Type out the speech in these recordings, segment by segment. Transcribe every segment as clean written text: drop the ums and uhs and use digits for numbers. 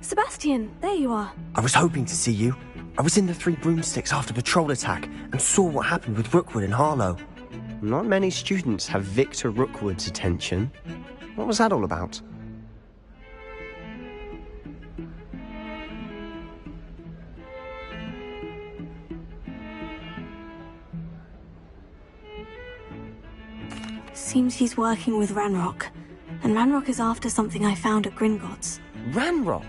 Sebastian, there you are. I was hoping to see you. I was in the Three Broomsticks after patrol attack and saw what happened with Rookwood and Harlow. Not many students have Victor Rookwood's attention. What was that all about? Seems he's working with Ranrock. And Ranrock is after something I found at Gringotts. Ranrock?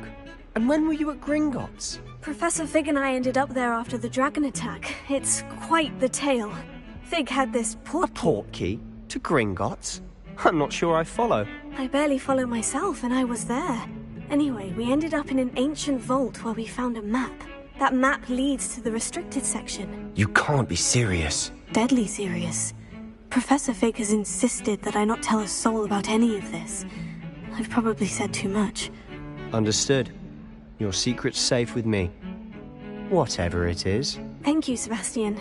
And when were you at Gringotts? Professor Fig and I ended up there after the dragon attack. It's quite the tale. Fig had this portkey. A portkey? To Gringotts? I'm not sure I follow. I barely follow myself, and I was there. Anyway, we ended up in an ancient vault where we found a map. That map leads to the restricted section. You can't be serious. Deadly serious. Professor Fig has insisted that I not tell a soul about any of this. I've probably said too much. Understood. Your secret's safe with me. Whatever it is. Thank you, Sebastian.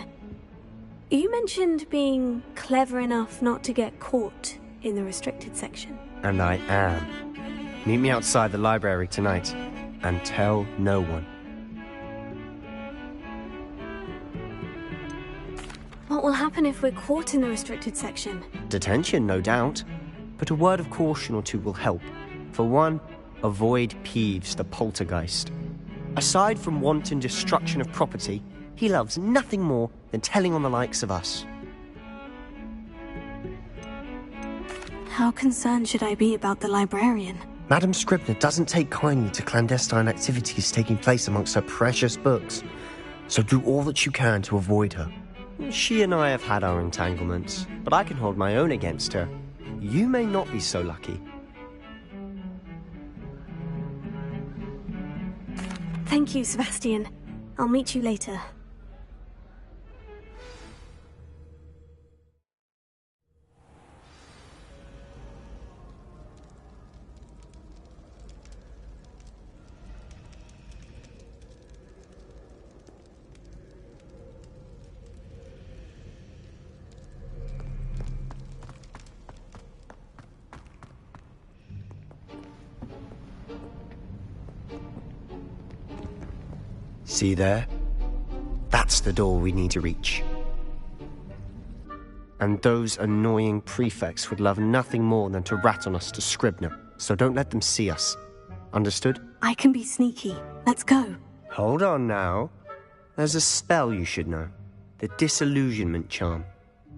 You mentioned being clever enough not to get caught in the restricted section. And I am. Meet me outside the library tonight, and tell no one. What will happen if we're caught in the restricted section? Detention, no doubt. But a word of caution or two will help. For one, avoid Peeves, the poltergeist. Aside from wanton destruction of property, he loves nothing more than telling on the likes of us. How concerned should I be about the librarian? Madam Scribner doesn't take kindly to clandestine activities taking place amongst her precious books. So do all that you can to avoid her. She and I have had our entanglements, but I can hold my own against her. You may not be so lucky. Thank you, Sebastian. I'll meet you later. See there? That's the door we need to reach. And those annoying prefects would love nothing more than to rat on us to Scribner, so don't let them see us. Understood? I can be sneaky. Let's go. Hold on now. There's a spell you should know. The Disillusionment Charm.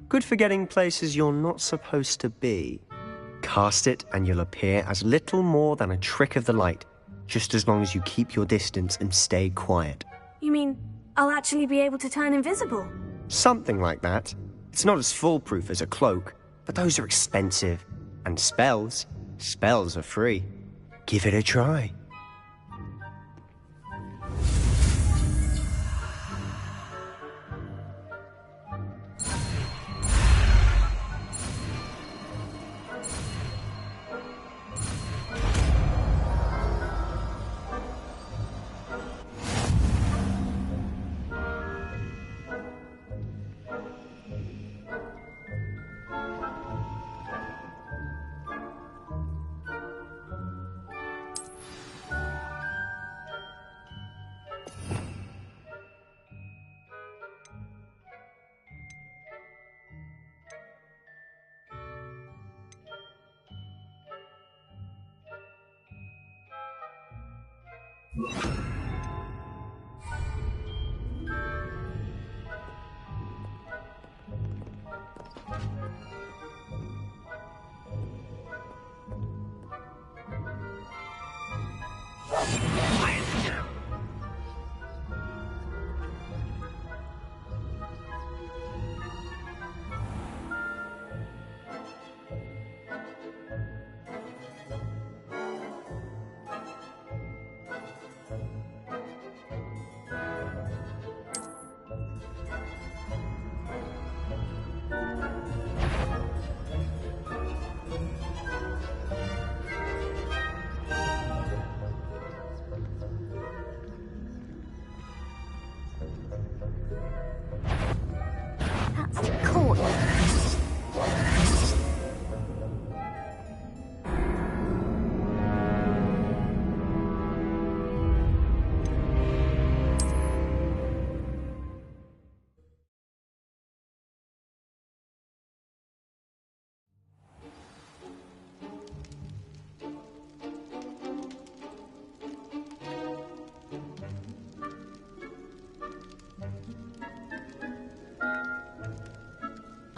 Good for getting places you're not supposed to be. Cast it and you'll appear as little more than a trick of the light, just as long as you keep your distance and stay quiet. You mean I'll actually be able to turn invisible? Something like that. It's not as foolproof as a cloak, but those are expensive. And spells are free. Give it a try.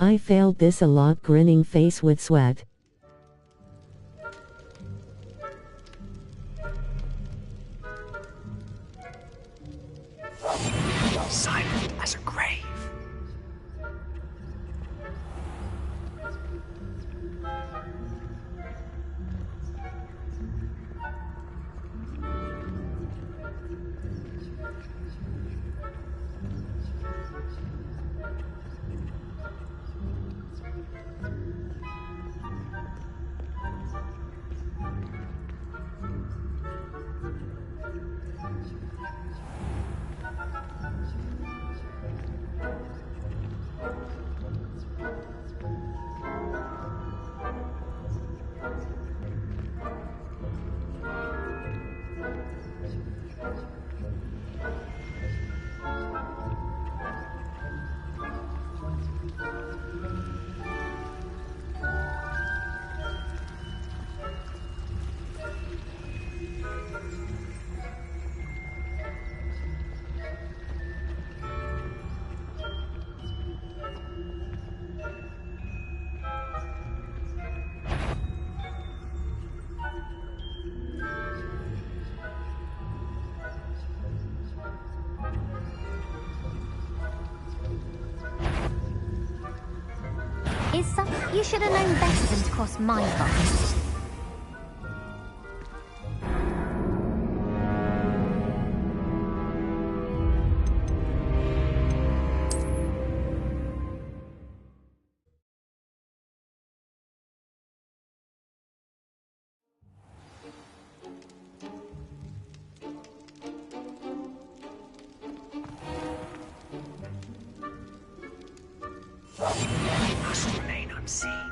I failed this a lot, grinning face with sweat. Silent as a grave. You should have known better than to cross my path. Must remain unseen.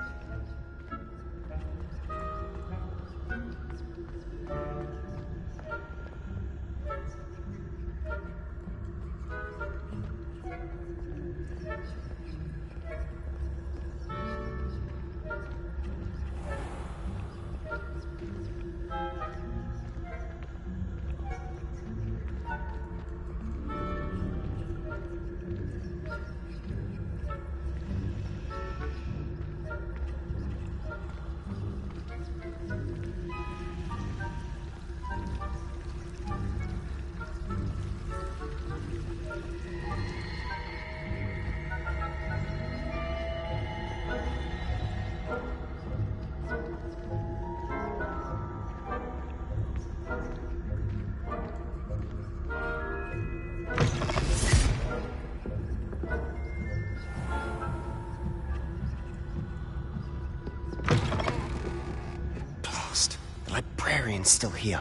Librarian's still here.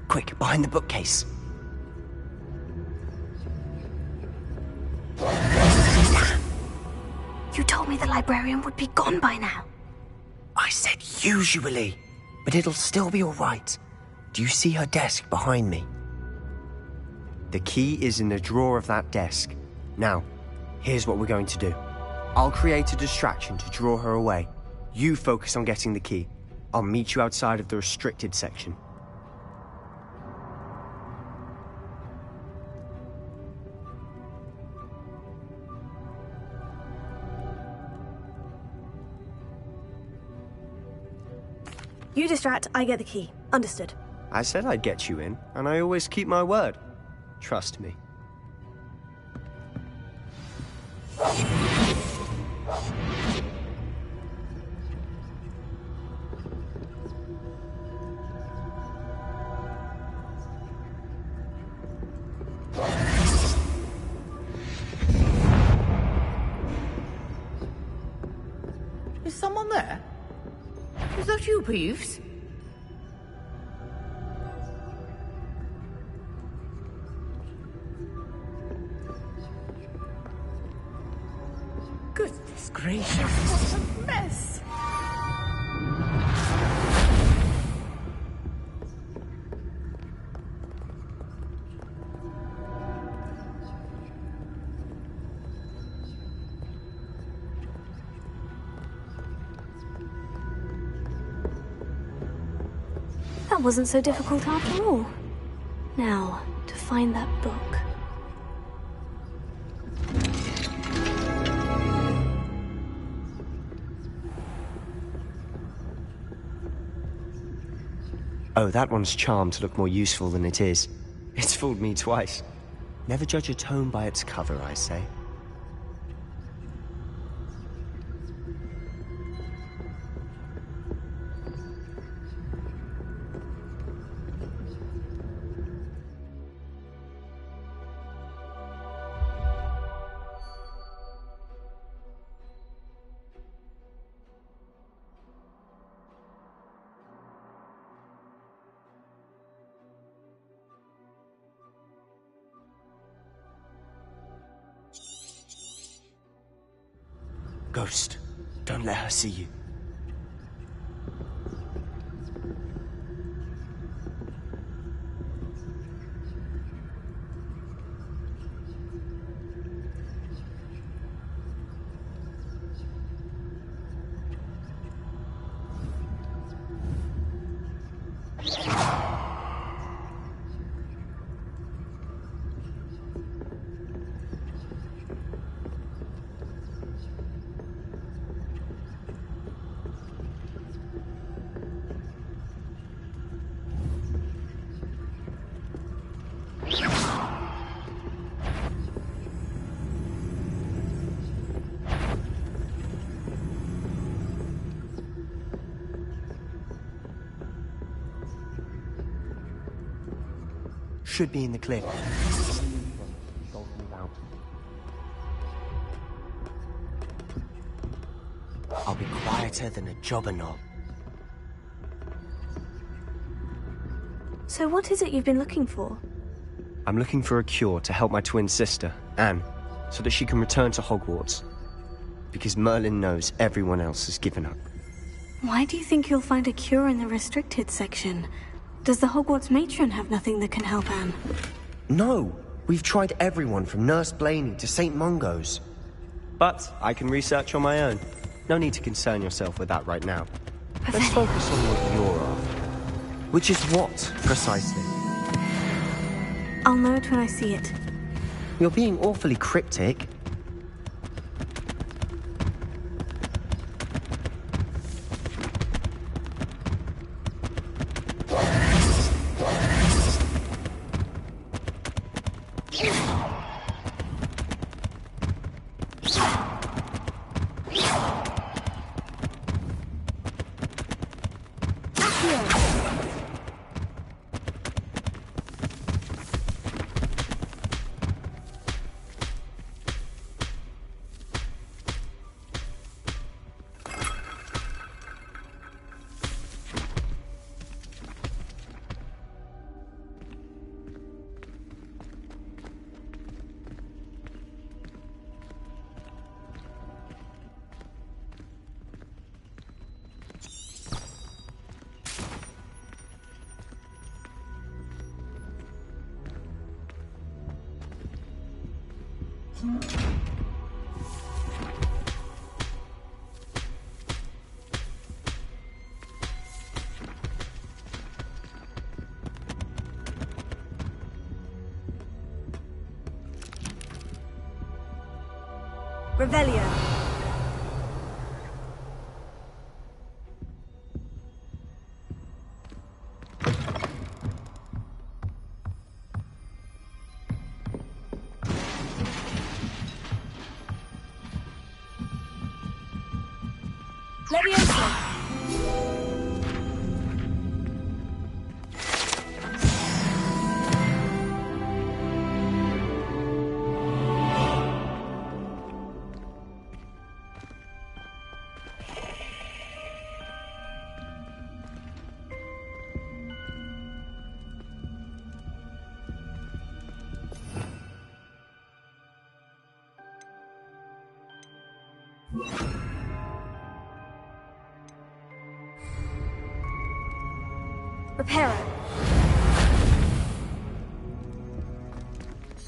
Quick, behind the bookcase. You told me the librarian would be gone by now. I said usually, but it'll still be all right. Do you see her desk behind me? The key is in the drawer of that desk. Now, here's what we're going to do. I'll create a distraction to draw her away. You focus on getting the key. I'll meet you outside of the restricted section. You distract, I get the key. Understood. I said I'd get you in, and I always keep my word. Trust me. Is someone there? Is that you, Peeves? Goodness gracious, what a mess! That wasn't so difficult after all. Now, to find that book. Oh, that one's charmed to look more useful than it is. It's fooled me twice. Never judge a tome by its cover, I say. Ghost, don't let her see you. Should be in the cliff. I'll be quieter than a jobber knob. So what is it you've been looking for? I'm looking for a cure to help my twin sister, Anne, so that she can return to Hogwarts. Because Merlin knows everyone else has given up. Why do you think you'll find a cure in the restricted section? Does the Hogwarts matron have nothing that can help Anne? No! We've tried everyone from Nurse Blaney to St. Mungo's. But I can research on my own. No need to concern yourself with that right now. Let's focus on what you're after. Which is what, precisely? I'll know it when I see it. You're being awfully cryptic. Revelio. Leviosa. Reparo.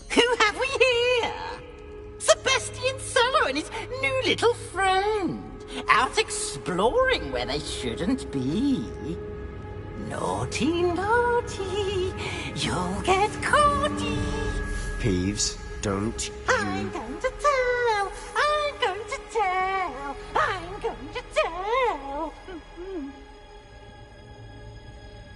Who have we here? Sebastian Sallow and his new little friend. Out exploring where they shouldn't be. Naughty, naughty, you'll get caughty. Peeves, don't you... I'm going to tell, I'm going to tell, I'm going to tell.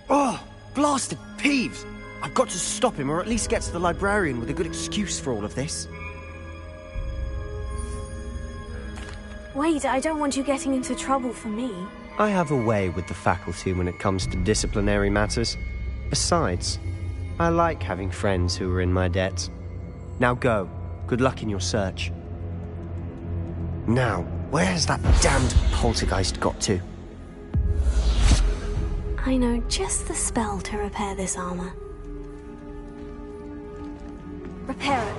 Oh, blasted Peeves! I've got to stop him, or at least get to the librarian with a good excuse for all of this. Wait, I don't want you getting into trouble for me. I have a way with the faculty when it comes to disciplinary matters. Besides, I like having friends who are in my debt. Now go. Good luck in your search. Now, where has that damned poltergeist got to? I know just the spell to repair this armor. Repair it.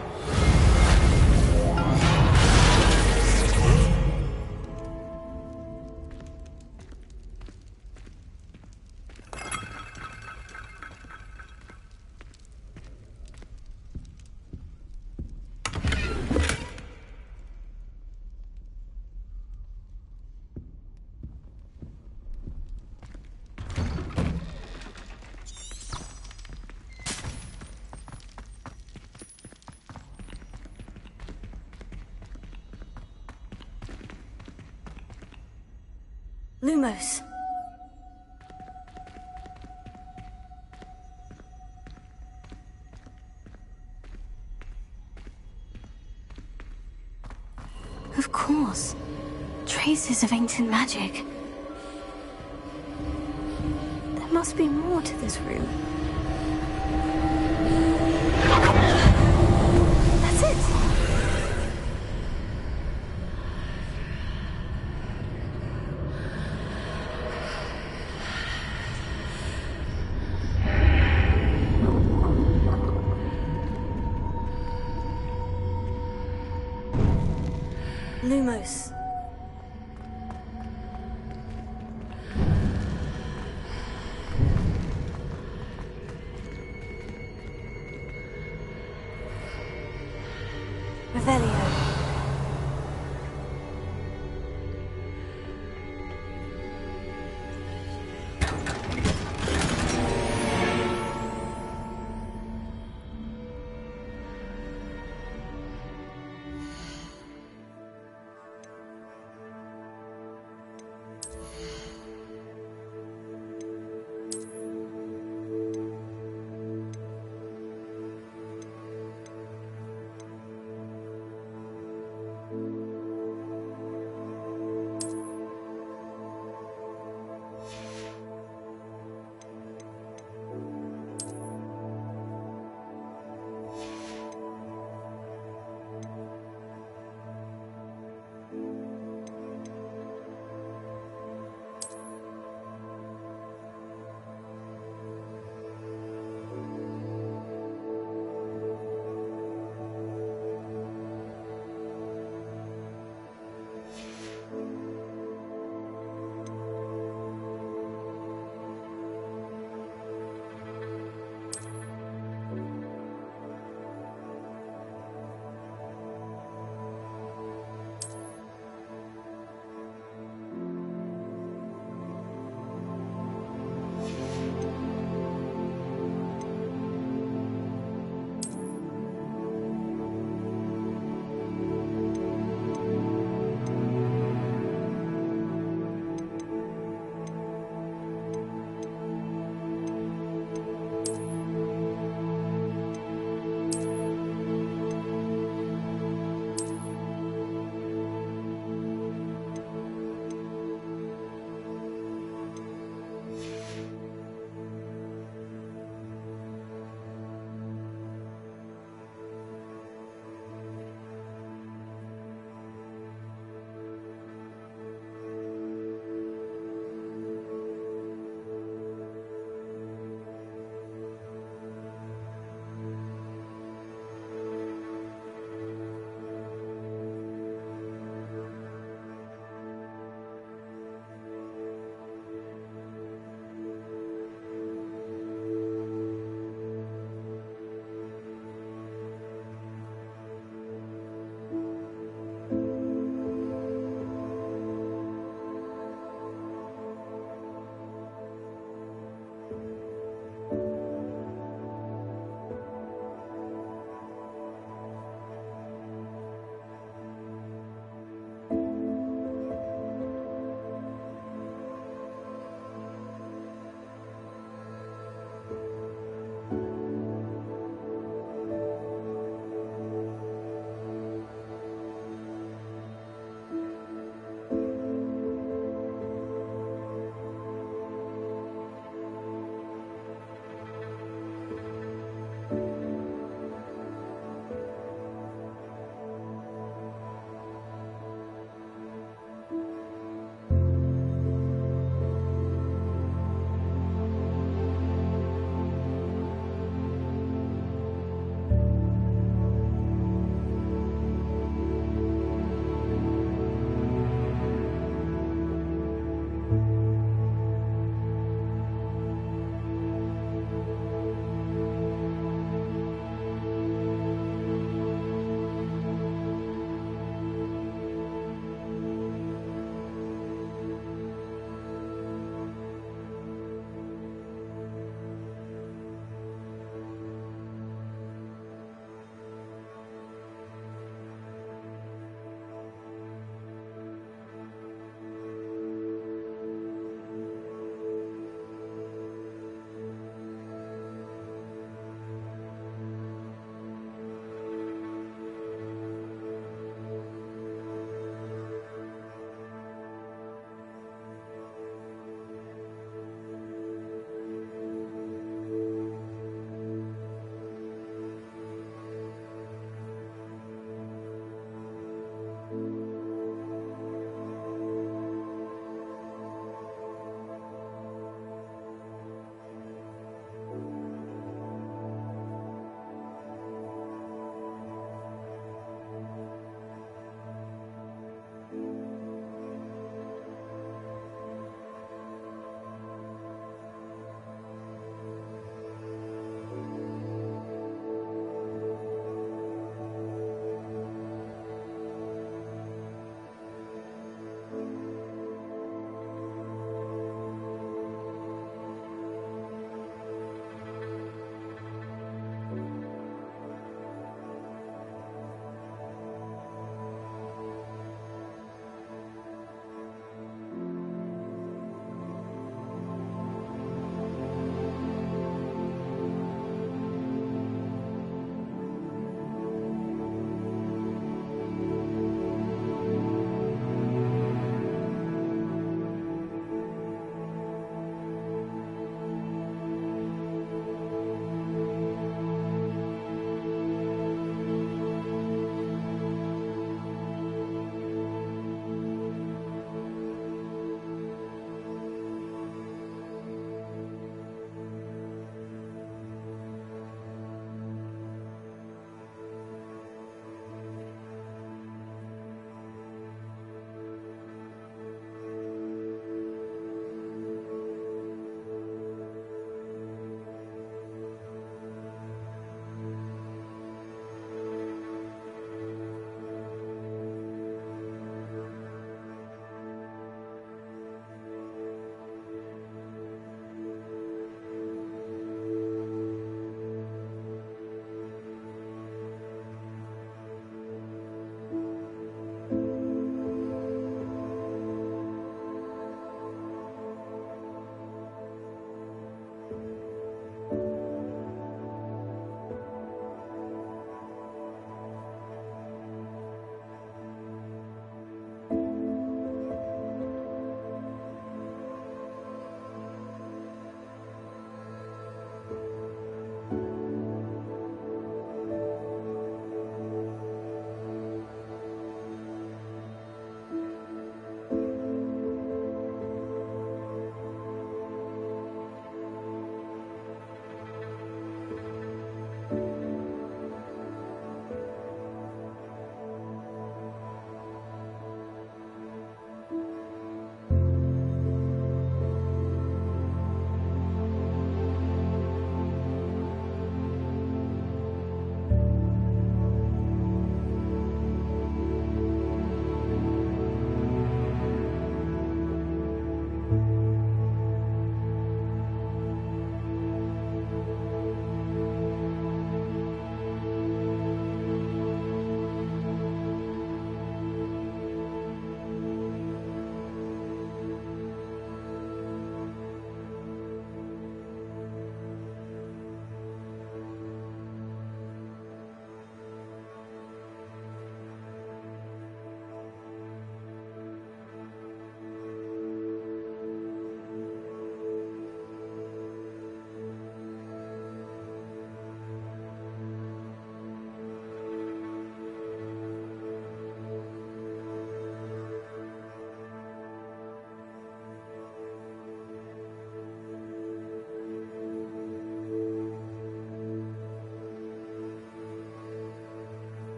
Lumos. Of course. Traces of ancient magic. There must be more to this room. That's it! Lumos. Revelio.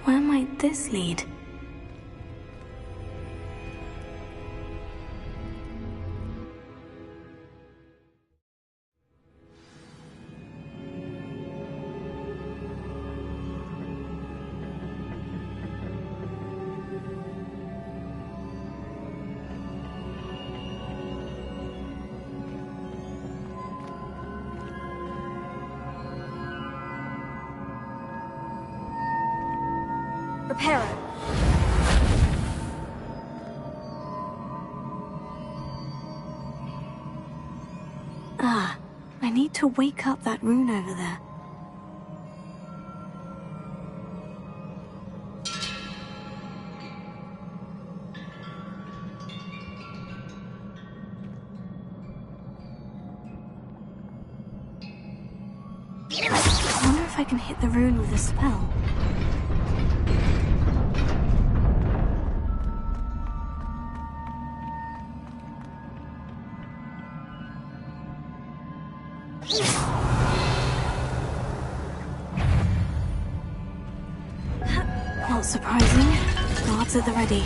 Where might this lead? Reparo. Ah, I need to wake up that rune over there. I wonder if I can hit the rune with a spell. Not surprising. Guards at the ready.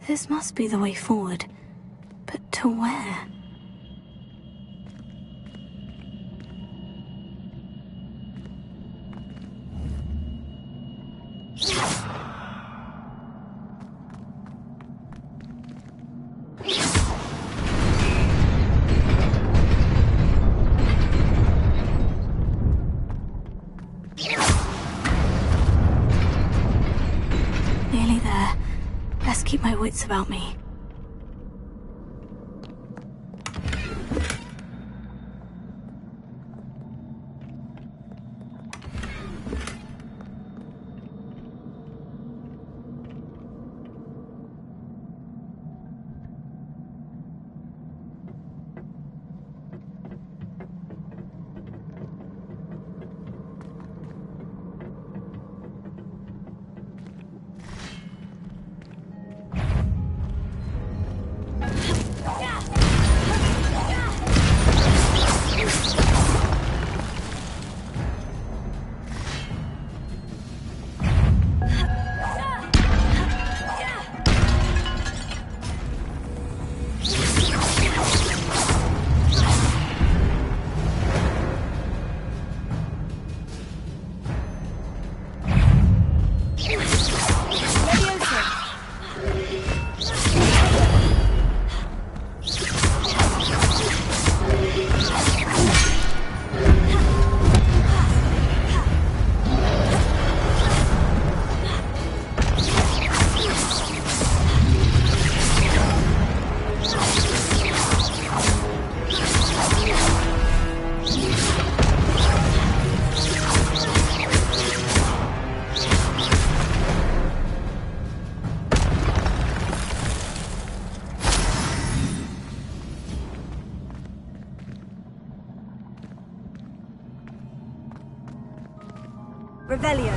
This must be the way forward. But to where? wits about me. Revelio.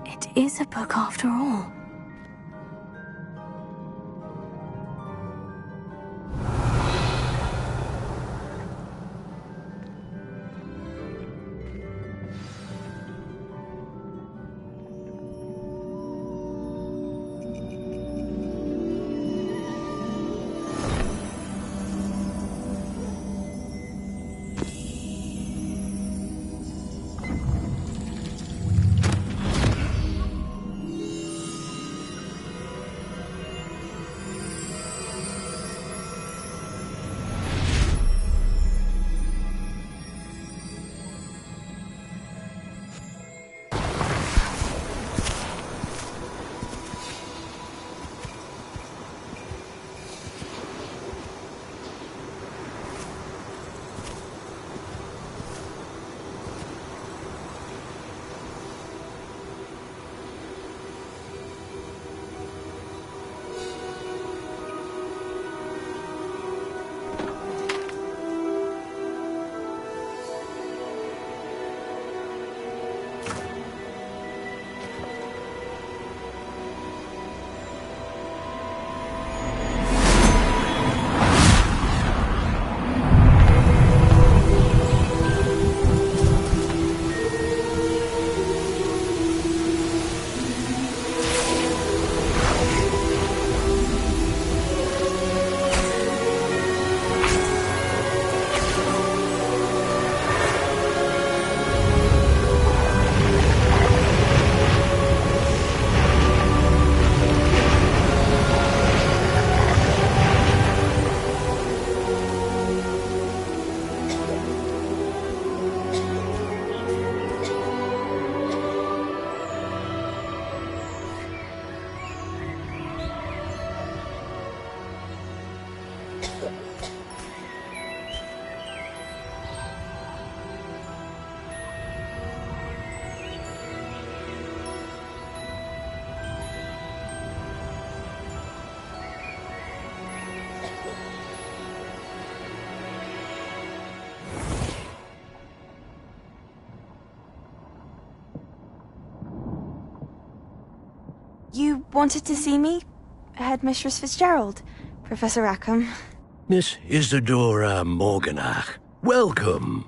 It is a book after all. You wanted to see me? Headmistress Fitzgerald, Professor Rackham. Miss Isadora Morganach, welcome.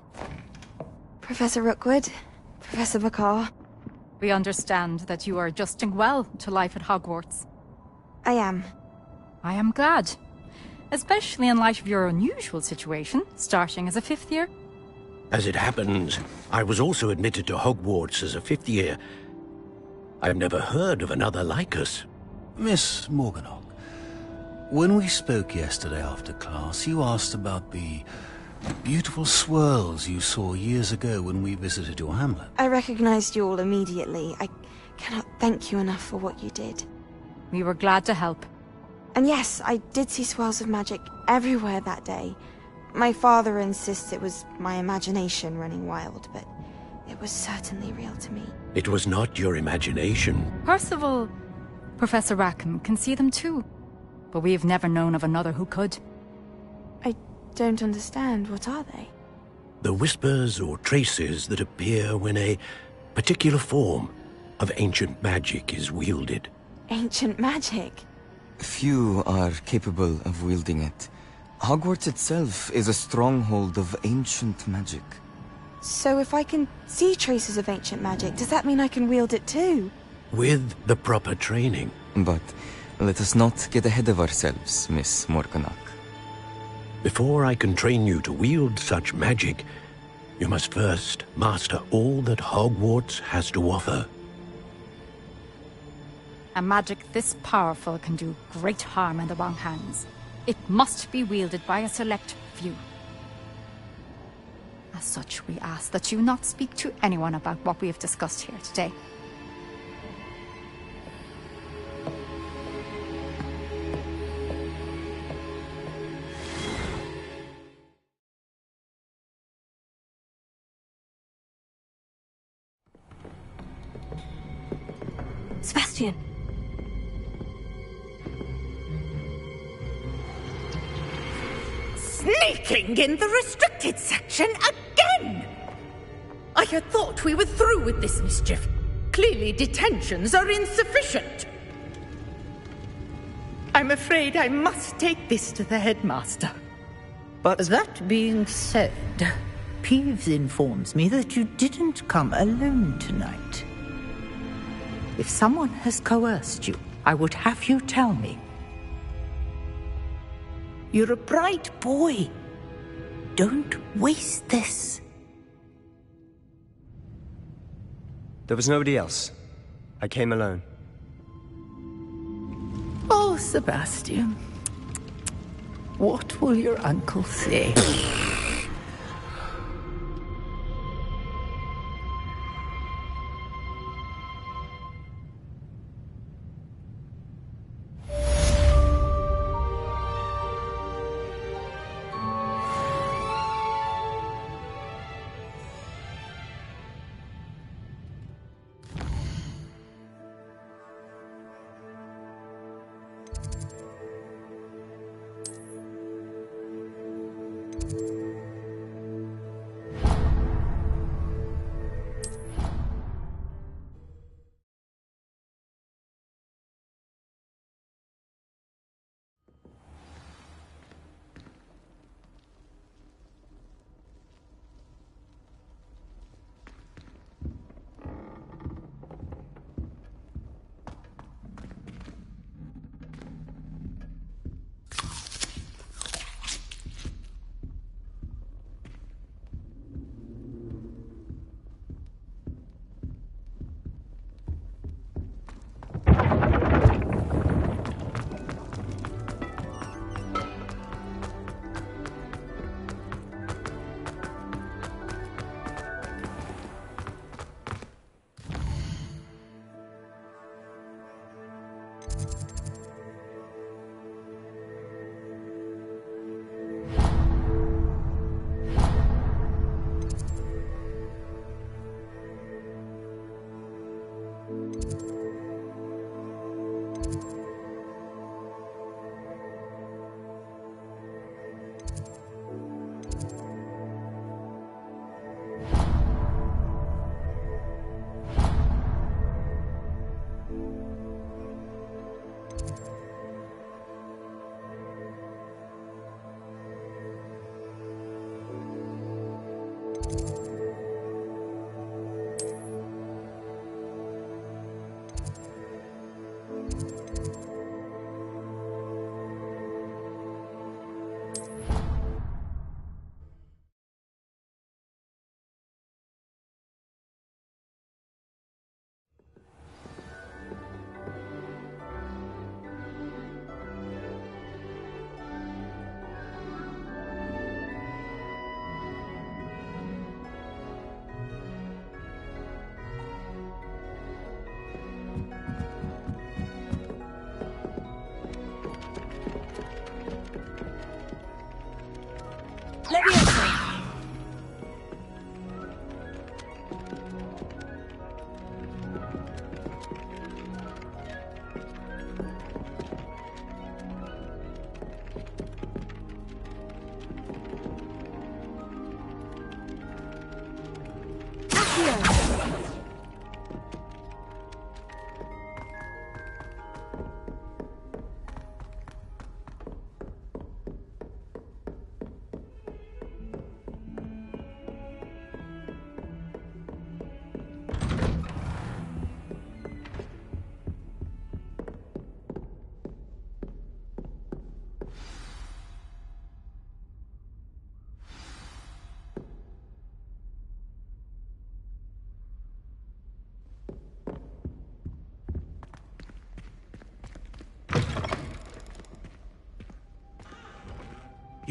Professor Rookwood, Professor McCaw. We understand that you are adjusting well to life at Hogwarts. I am. I am glad. Especially in light of your unusual situation, starting as a 5th year. As it happens, I was also admitted to Hogwarts as a 5th year. I've never heard of another like us. Miss Morganach, when we spoke yesterday after class, you asked about the Beautiful swirls you saw years ago when we visited your hamlet. I recognized you all immediately. I cannot thank you enough for what you did. We were glad to help. And yes, I did see swirls of magic everywhere that day. My father insists it was my imagination running wild, but it was certainly real to me. It was not your imagination. Percival, Professor Rackham can see them too. But we've never known of another who could. I don't understand. What are they? The whispers or traces that appear when a particular form of ancient magic is wielded. Ancient magic? Few are capable of wielding it. Hogwarts itself is a stronghold of ancient magic. So if I can see traces of ancient magic, does that mean I can wield it too? With the proper training. But let us not get ahead of ourselves, Miss Morganach. Before I can train you to wield such magic, you must first master all that Hogwarts has to offer. A magic this powerful can do great harm in the wrong hands. It must be wielded by a select few. As such, we ask that you not speak to anyone about what we have discussed here today. Sebastian! Sneaking in the restricted section again! I had thought we were through with this mischief. Clearly detentions are insufficient. I'm afraid I must take this to the headmaster. But that being said, Peeves informs me that you didn't come alone tonight. If someone has coerced you, I would have you tell me. You're a bright boy. Don't waste this. there was nobody else. I came alone. Oh, Sebastian. What will your uncle say?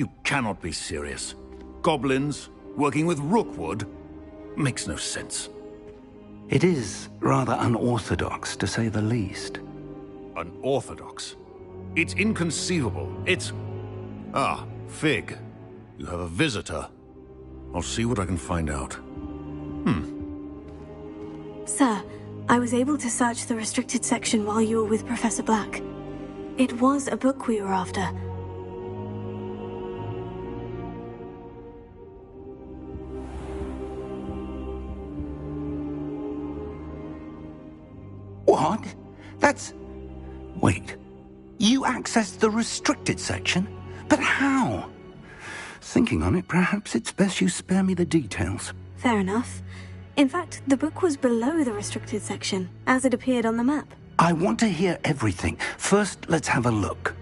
You cannot be serious. Goblins, working with Rookwood? Makes no sense. It is rather unorthodox, to say the least. Unorthodox? It's inconceivable. It's... Ah, Fig. You have a visitor. I'll see what I can find out. Sir, I was able to search the restricted section while you were with Professor Black. It was a book we were after. What? That's... Wait. You accessed the restricted section? But how? Thinking on it, perhaps it's best you spare me the details. Fair enough. In fact, the book was below the restricted section, as it appeared on the map. I want to hear everything. First, let's have a look.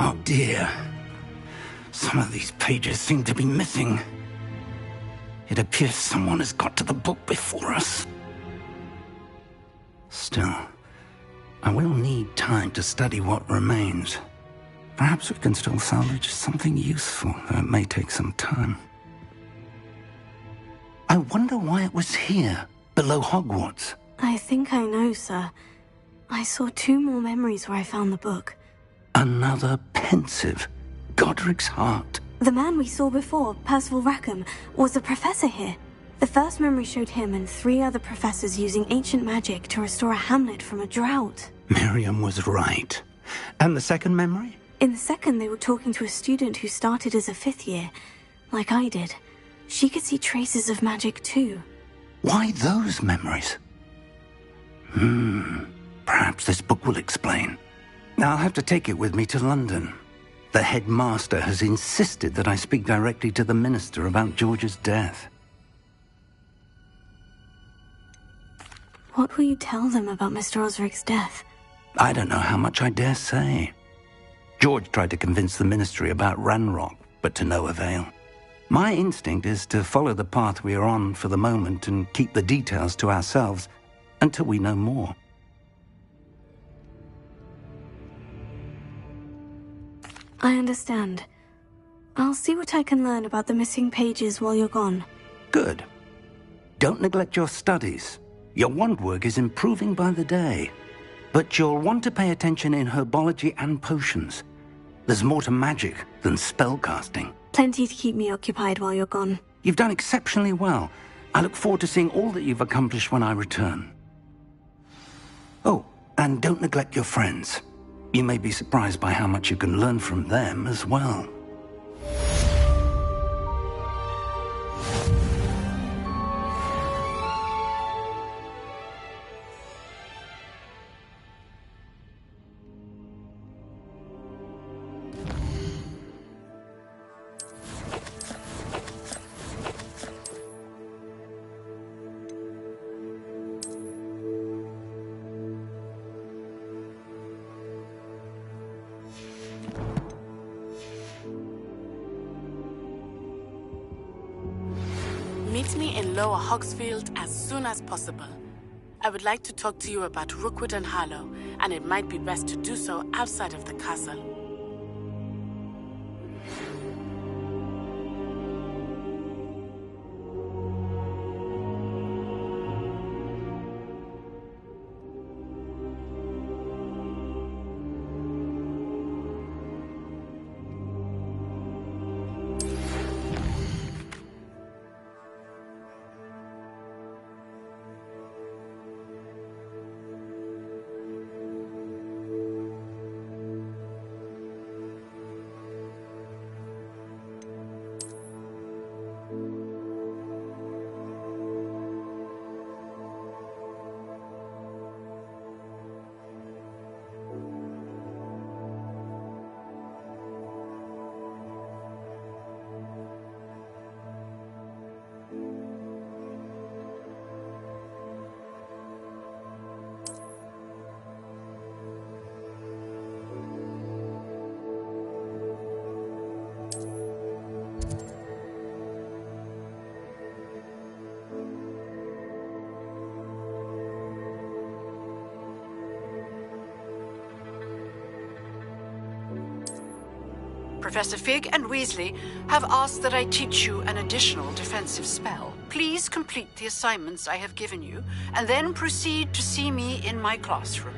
Oh dear. Some of these pages seem to be missing. It appears someone has got to the book before us. Still, I will need time to study what remains. Perhaps we can still salvage something useful, though it may take some time. I wonder why it was here, below Hogwarts. I think I know, sir. I saw 2 more memories where I found the book. Another pensive. Godric's heart. The man we saw before, Percival Rackham, was a professor here. The first memory showed him and 3 other professors using ancient magic to restore a hamlet from a drought. Miriam was right. And the second memory? In the second, they were talking to a student who started as a 5th year, like I did. She could see traces of magic too. Why those memories? Perhaps this book will explain. Now I'll have to take it with me to London. The headmaster has insisted that I speak directly to the minister about George's death. What will you tell them about Mr. Osric's death? I don't know how much I dare say. George tried to convince the ministry about Ranrock, but to no avail. My instinct is to follow the path we are on for the moment and keep the details to ourselves until we know more. I understand. I'll see what I can learn about the missing pages while you're gone. Good. Don't neglect your studies. Your wand work is improving by the day. But you'll want to pay attention in herbology and potions. There's more to magic than spellcasting. Plenty to keep me occupied while you're gone. You've done exceptionally well. I look forward to seeing all that you've accomplished when I return. Oh, and don't neglect your friends. You may be surprised by how much you can learn from them as well. Meet me in Lower Hogsfield as soon as possible. I would like to talk to you about Rookwood and Harlow, and it might be best to do so outside of the castle. Professor Fig and Weasley have asked that I teach you an additional defensive spell. Please complete the assignments I have given you, and then proceed to see me in my classroom.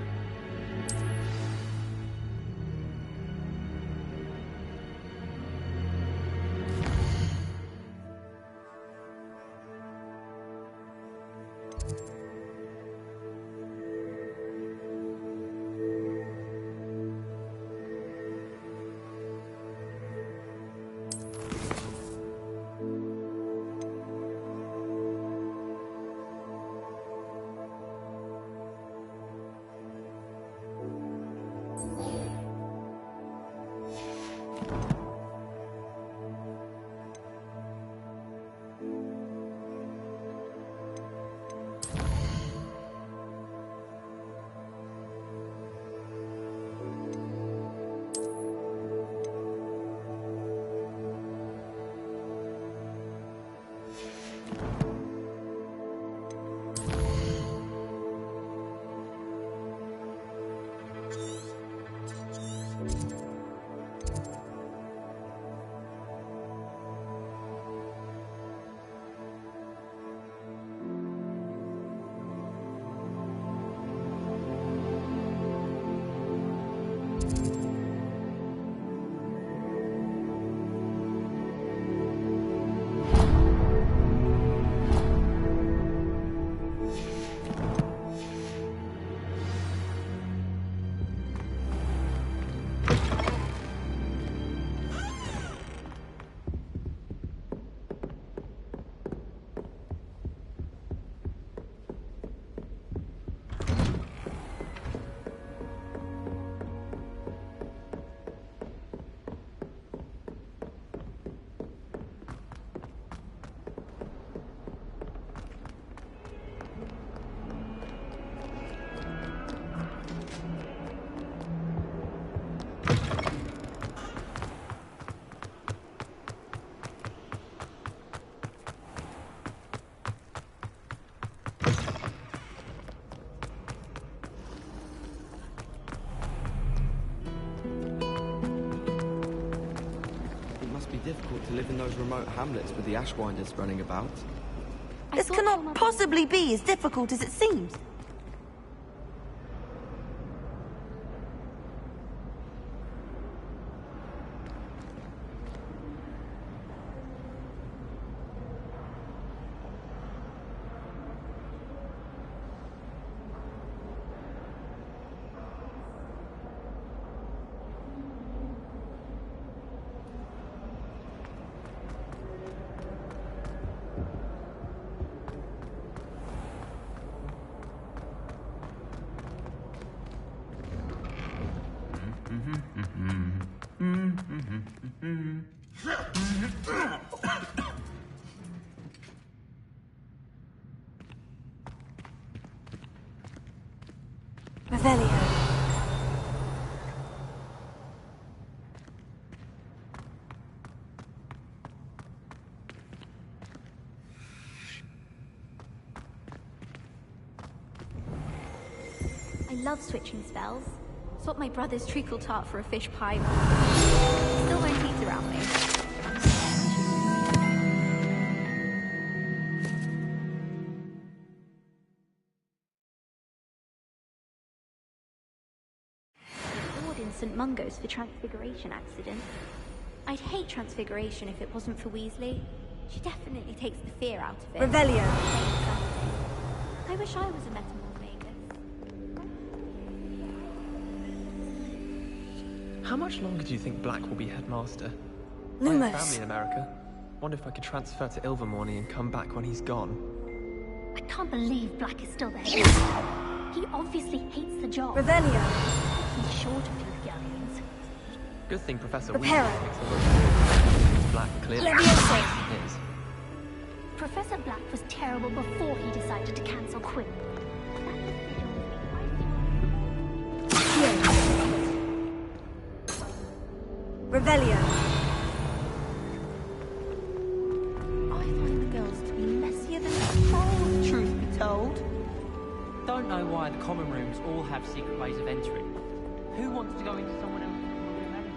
Difficult to live in those remote hamlets with the Ashwinders running about. This cannot possibly be as difficult as it seems. Revelio. I love switching spells. Swap my brother's treacle tart for a fish pie. Still won't eat around me. In St. Mungo's for Transfiguration accident. I'd hate Transfiguration if it wasn't for Weasley. She definitely takes the fear out of it. Revelio. I wish I was a Metamorphagus. How much longer do you think Black will be headmaster? Lumos. I have family in America. Wonder if I could transfer to Ilvermorny and come back when he's gone. I can't believe Black is still there. He obviously hates the job. Revelio. He's sure to be the Guardians. Good thing Professor Reparo. Weasley takes a look. Black clearly Leviosa. is. Professor Black was terrible before he decided to cancel Quill. Revelio. I find the girls to be messier than trolls, truth be told. Don't know why the common rooms all have secret ways of entering. Who wants to go into someone else's room anyway?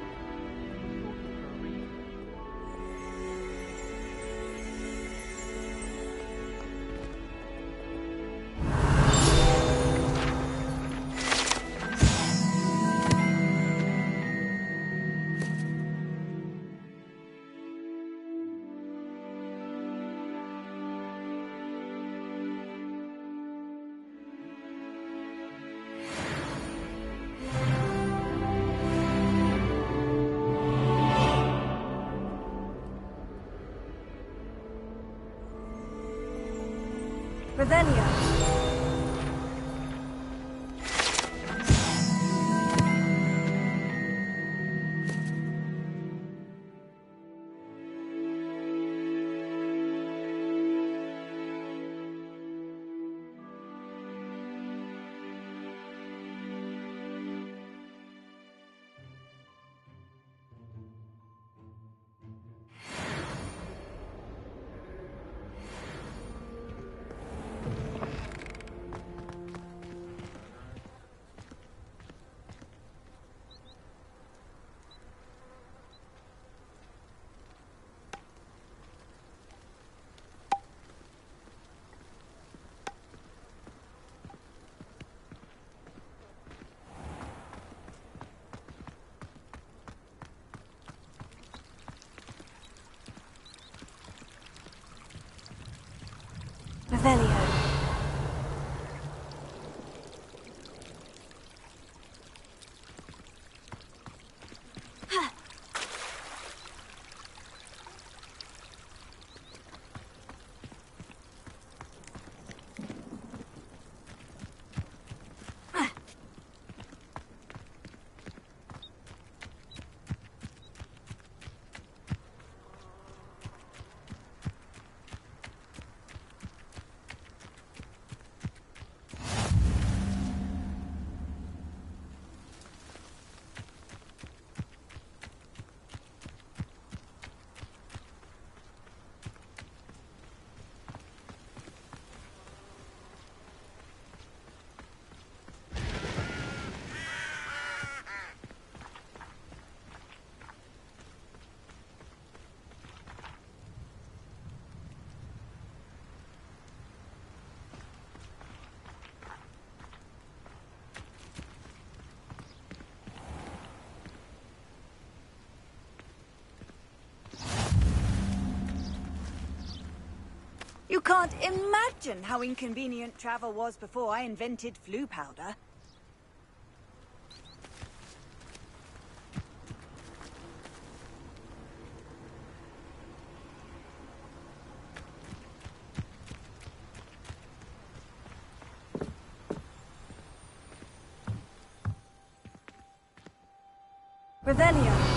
Revelio. Revelio. You can't imagine how inconvenient travel was before I invented flu powder. Revelio.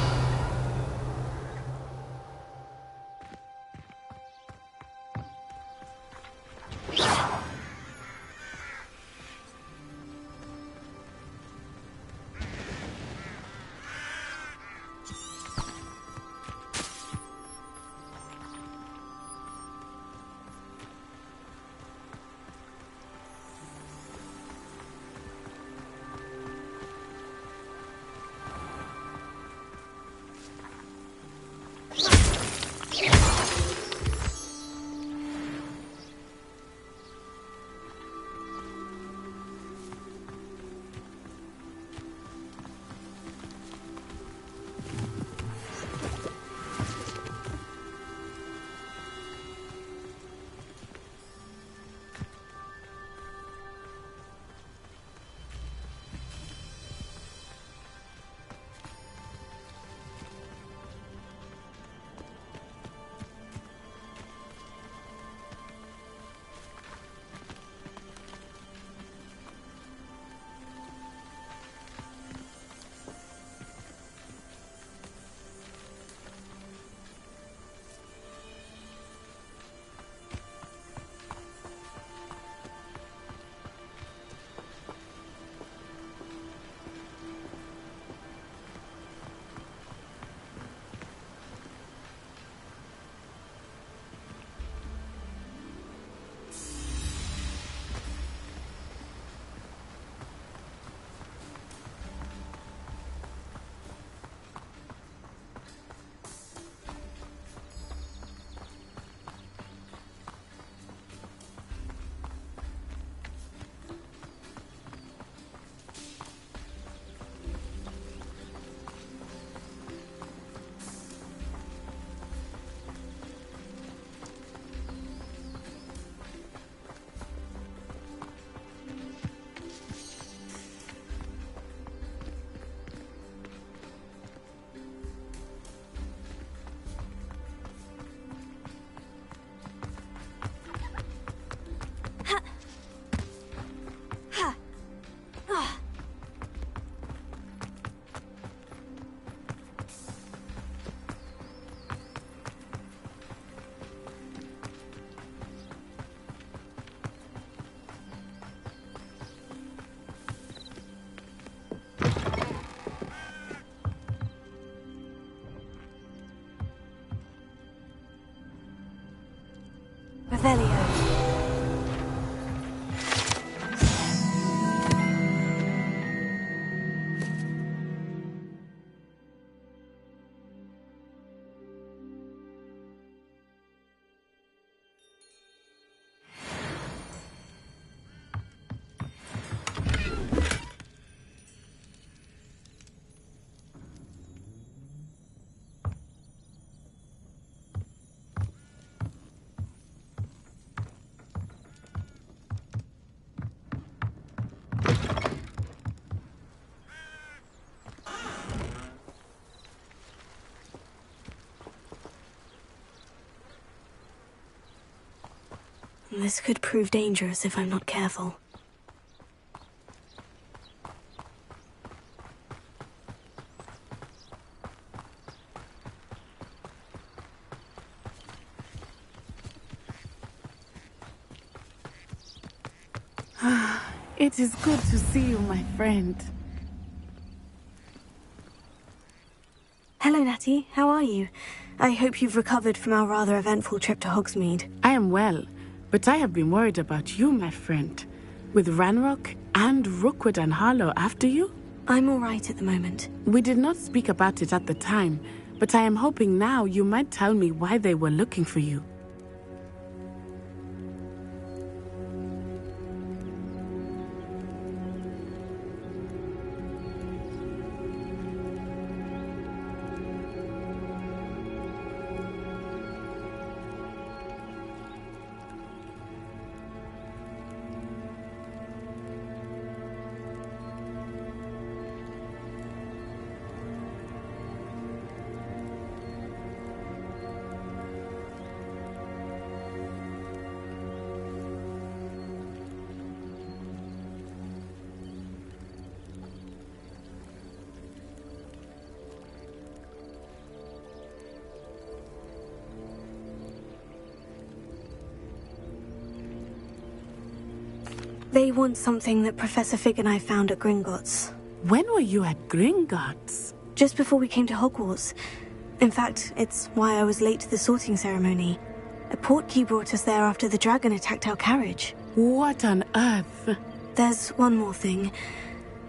This could prove dangerous if I'm not careful. It is good to see you, my friend. Hello, Natty. How are you? I hope you've recovered from our rather eventful trip to Hogsmeade. I am well, but I have been worried about you, my friend. With Ranrock and Rookwood and Harlow after you? I'm all right at the moment. We did not speak about it at the time, but I am hoping now you might tell me why they were looking for you. They want something that Professor Fig and I found at Gringotts. When were you at Gringotts? Just before we came to Hogwarts. In fact, it's why I was late to the sorting ceremony. A portkey brought us there after the dragon attacked our carriage. What on earth? There's one more thing.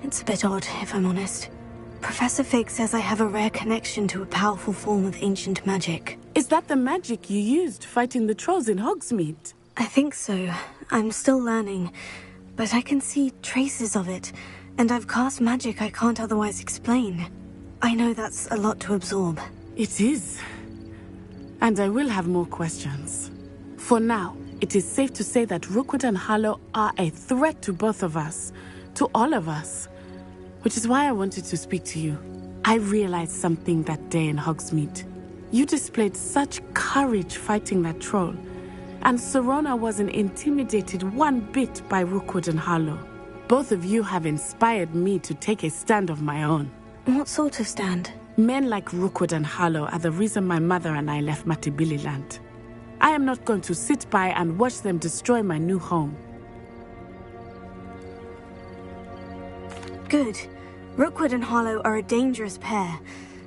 It's a bit odd, if I'm honest. Professor Fig says I have a rare connection to a powerful form of ancient magic. Is that the magic you used fighting the trolls in Hogsmeade? I think so. I'm still learning. But I can see traces of it, and I've cast magic I can't otherwise explain. I know that's a lot to absorb. It is. And I will have more questions. For now, it is safe to say that Rookwood and Harlow are a threat to both of us. To all of us. Which is why I wanted to speak to you. I realized something that day in Hogsmeade. You displayed such courage fighting that troll. And Serona wasn't intimidated one bit by Rookwood and Harlow. Both of you have inspired me to take a stand of my own. What sort of stand? Men like Rookwood and Harlow are the reason my mother and I left Matabeleland. I am not going to sit by and watch them destroy my new home. Good. Rookwood and Harlow are a dangerous pair.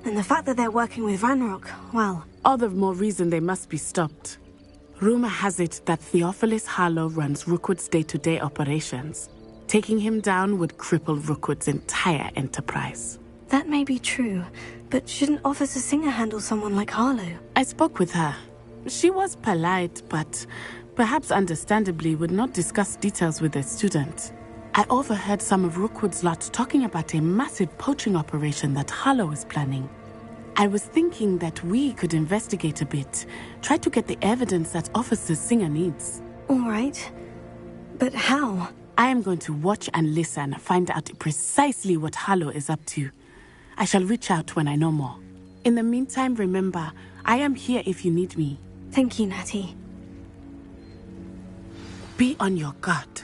And the fact that they're working with Ranrock, well... All the more reason they must be stopped. Rumor has it that Theophilus Harlow runs Rookwood's day-to-day operations. Taking him down would cripple Rookwood's entire enterprise. That may be true, but shouldn't Officer Singer handle someone like Harlow? I spoke with her. She was polite, but perhaps understandably would not discuss details with a student. I overheard some of Rookwood's lot talking about a massive poaching operation that Harlow is planning. I was thinking that we could investigate a bit, try to get the evidence that Officer Singer needs. All right. But how? I am going to watch and listen, find out precisely what Harlow is up to. I shall reach out when I know more. In the meantime, remember, I am here if you need me. Thank you, Natty. Be on your guard.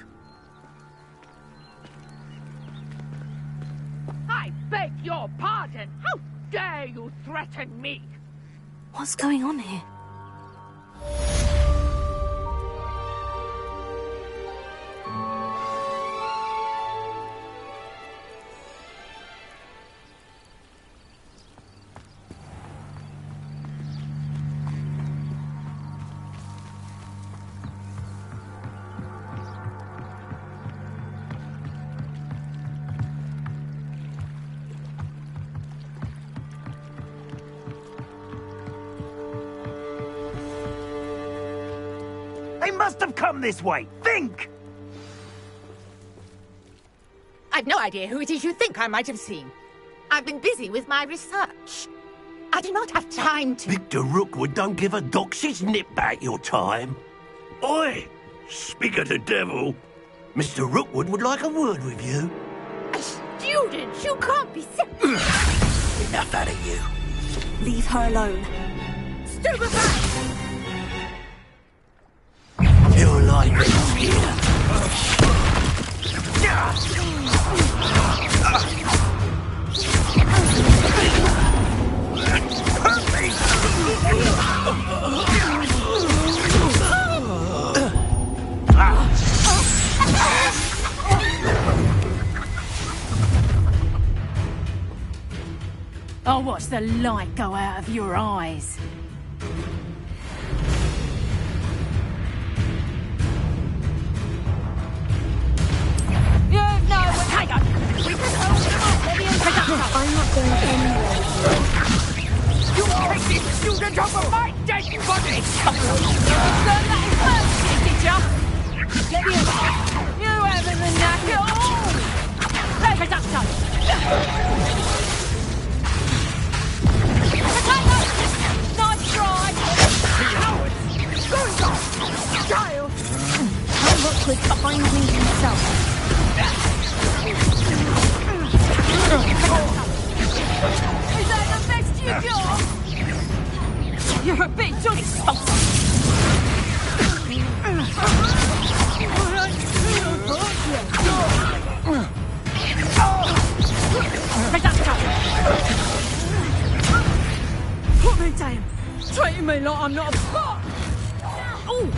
I beg your pardon. How dare you threaten me? What's going on here? They must have come this way. Think! I've no idea who it is you think I might have seen. I've been busy with my research. I do not have time to... Victor Rookwood don't give a doxy's nip back your time. Oi! Speak of the devil. Mr. Rookwood would like a word with you. A student? You can't be sick. Enough out of you. Leave her alone. Stupefy! You're I belong here. I'll watch the light go out of your eyes. You know what? Hang on. We can hold them up. I'm not going anywhere. You take this student off of my dead body! Learn that in first year, did ya? You haven't the knack at all! Hey, Reducto! Nice try! Cowards! Going off! Child! How Rookwood behind me himself. Is that the best you got? You're a bit jolly sponsor. Put me down! Treating me like I'm not a part! Ooh!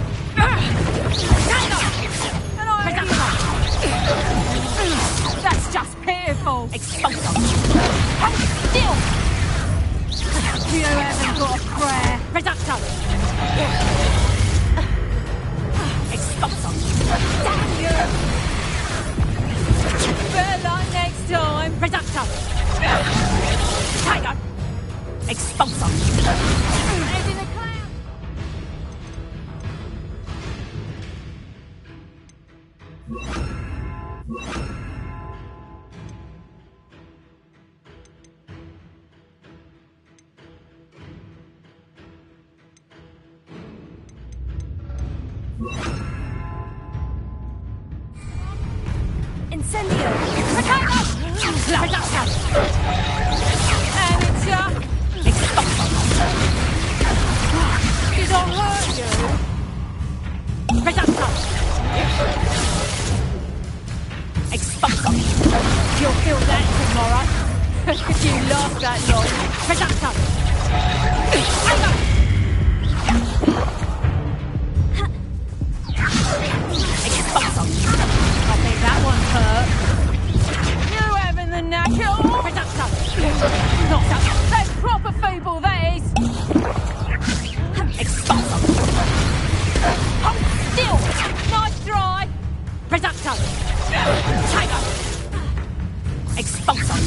That's just pitiful! Expulsor! Hold still! You haven't got a prayer! Reducto! Expulsor! Damn you! Better luck next time! Reducto! Tiger! Expulsor! Head in the cloud! Incendio! Reducto! Amateur! Expulsor! Did I hurt you? Reducto! Expulsor! You'll feel that tomorrow. If you last that long. Reducto! Hang Expulsor! I think that one hurt. You having the knack at all? Reducto! Not that. That's proper feeble, that is. Expulsor! Hold still! Nice try! Reducto! Tiger! Expulsor!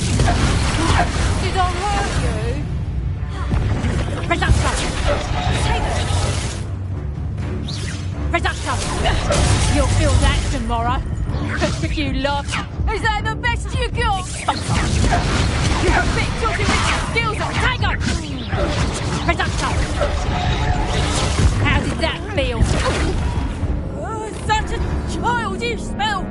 Did I hurt you? Reducto! Tiger! Reducto! You'll feel that tomorrow. If you love. Is that the best you got? Expulsor! You're a bit dodgy with your skills on. Tiger! Reducto! How did that feel? Such a childish spell!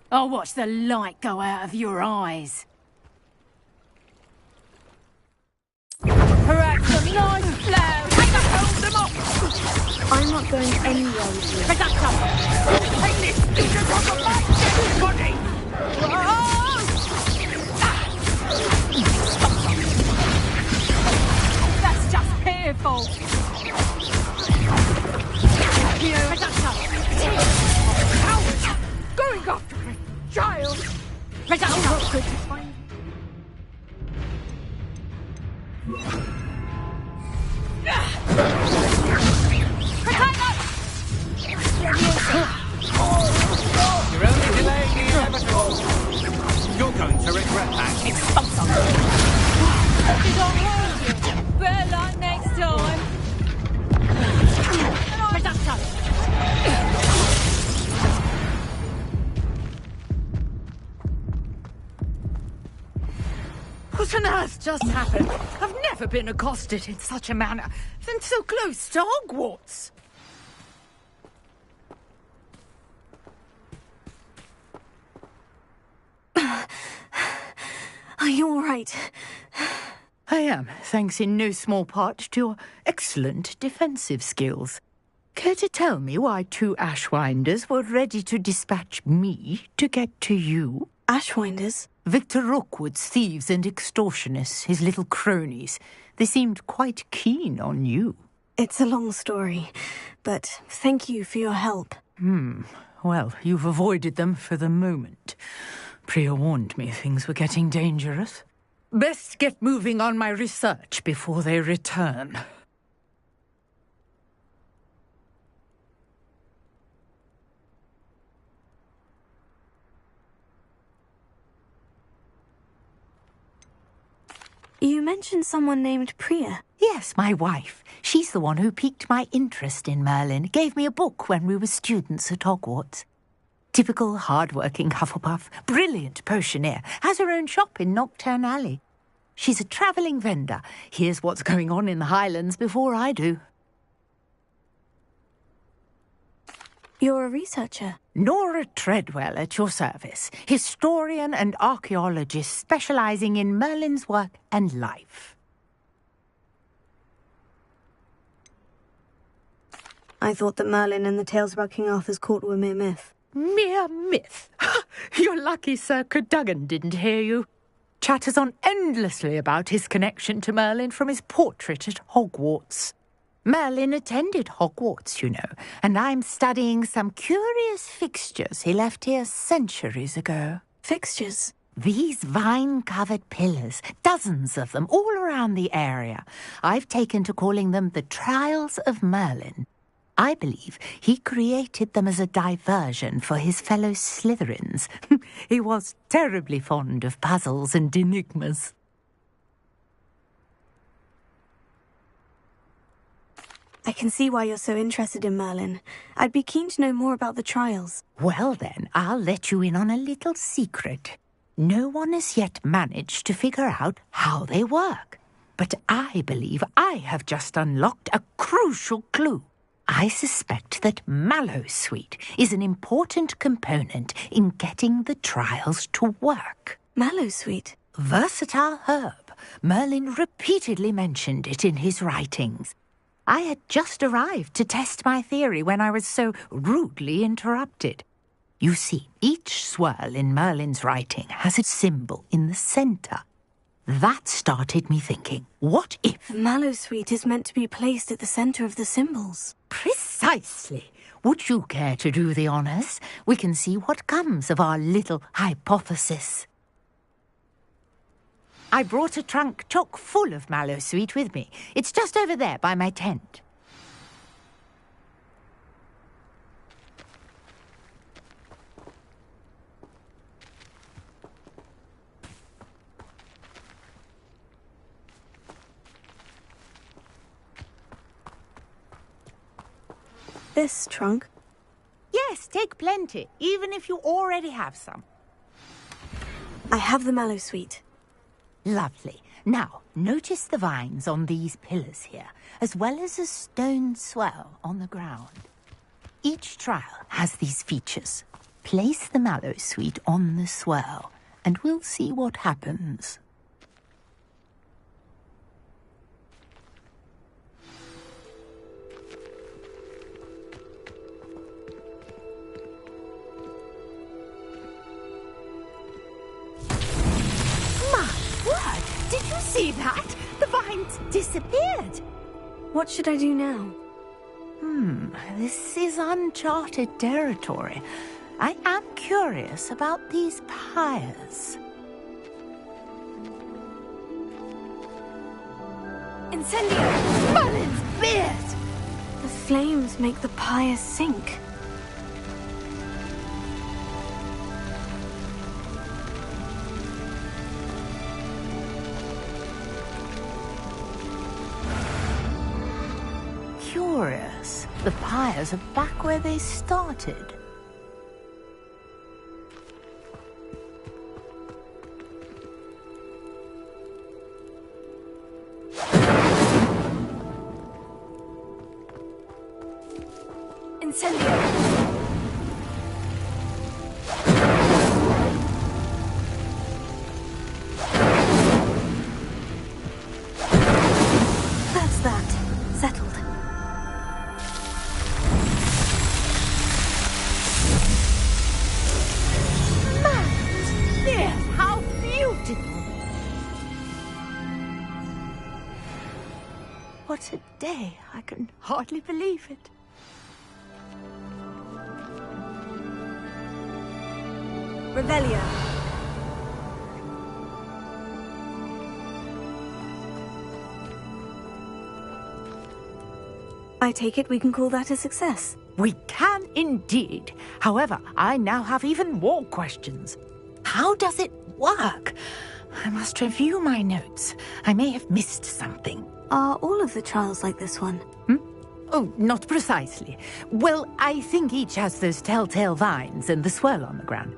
I'll watch the light go out of your eyes. Perhaps a nice flower. Hold them off! I'm not going anywhere with you. Reducto! Take this student off of my dead body! That's just pitiful. Reducto! Cowards! Going after me! Child! Reducto! You're only delaying the inevitable. You're going to regret that. Expulsor! Did I hurt you? Better luck next time. Reducto! What on earth just happened? I've never been accosted in such a manner, and so close to Hogwarts. Are you all right? I am, thanks in no small part to your excellent defensive skills. Care to tell me why 2 Ashwinders were ready to dispatch me to get to you? Ashwinders? Victor Rookwood's thieves and extortionists, his little cronies. They seemed quite keen on you. It's a long story, but thank you for your help. Well, you've avoided them for the moment. Priya warned me things were getting dangerous. Best get moving on my research before they return. You mentioned someone named Priya. Yes, my wife. She's the one who piqued my interest in Merlin. Gave me a book when we were students at Hogwarts. Typical hard-working Hufflepuff, brilliant potioneer, has her own shop in Knockturn Alley. She's a travelling vendor. Hears what's going on in the Highlands before I do. You're a researcher? Nora Treadwell at your service. Historian and archaeologist specialising in Merlin's work and life. I thought that Merlin and the tales about King Arthur's court were mere myth. Mere myth? You're lucky Sir Cadogan didn't hear you. Chatters on endlessly about his connection to Merlin from his portrait at Hogwarts. Merlin attended Hogwarts, you know, and I'm studying some curious fixtures he left here centuries ago. Fixtures? These vine-covered pillars, dozens of them, all around the area. I've taken to calling them the Trials of Merlin. I believe he created them as a diversion for his fellow Slytherins. He was terribly fond of puzzles and enigmas. I can see why you're so interested in Merlin. I'd be keen to know more about the trials. Well then, I'll let you in on a little secret. No one has yet managed to figure out how they work. But I believe I have just unlocked a crucial clue. I suspect that Mallowsweet is an important component in getting the trials to work. Mallowsweet? Versatile herb. Merlin repeatedly mentioned it in his writings. I had just arrived to test my theory when I was so rudely interrupted. You see, each swirl in Merlin's writing has a symbol in the centre. That started me thinking, what if... The Mallowsweet is meant to be placed at the centre of the symbols. Precisely. Would you care to do the honours? We can see what comes of our little hypothesis. I brought a trunk chock full of Mallowsweet with me. It's just over there by my tent. This trunk? Yes, take plenty, even if you already have some. I have the Mallowsweet. Lovely. Now, notice the vines on these pillars here, as well as a stone swell on the ground. Each trial has these features. Place the Mallowsweet on the swell, and we'll see what happens. Did you see that? The vines disappeared. What should I do now? This is uncharted territory. I am curious about these pyres. Incendio! Merlin's beard! The flames make the pyres sink. Curious. The pyres are back where they started. Incendio! That's that. Settled. Dear, how beautiful! What a day. I can hardly believe it. Revelio. I take it we can call that a success. We can indeed. However, I now have even more questions. How does it work? I must review my notes. I may have missed something. Are all of the trials like this one? Oh, not precisely. Well, I think each has those telltale vines and the swirl on the ground.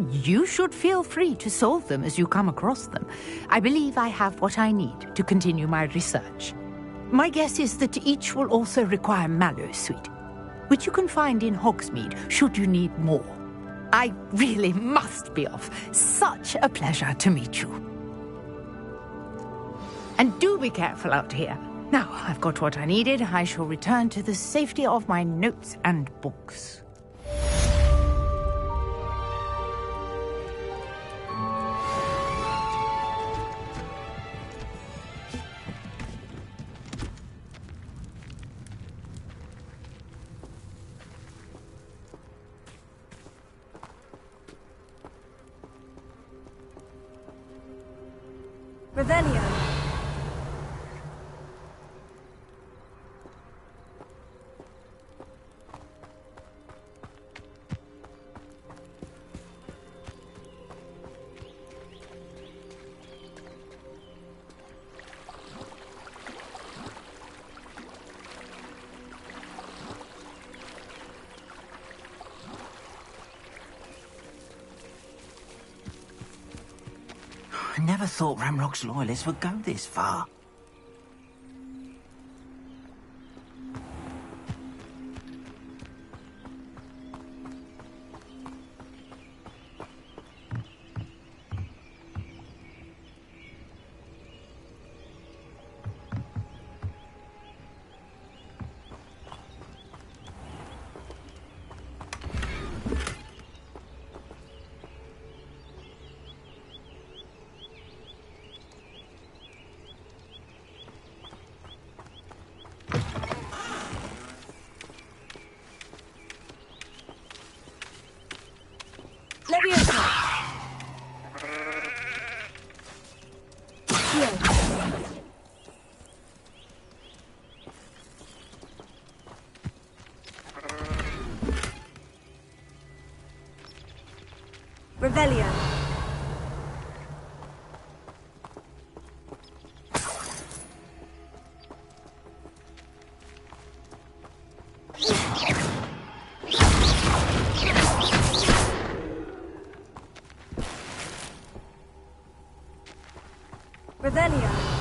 You should feel free to solve them as you come across them. I believe I have what I need to continue my research. My guess is that each will also require mallow sweet, which you can find in Hogsmeade should you need more. I really must be off. Such a pleasure to meet you. And do be careful out here. Now I've got what I needed, I shall return to the safety of my notes and books. Revelio. I never thought Ramrock's loyalists would go this far. Revelio. Revelio.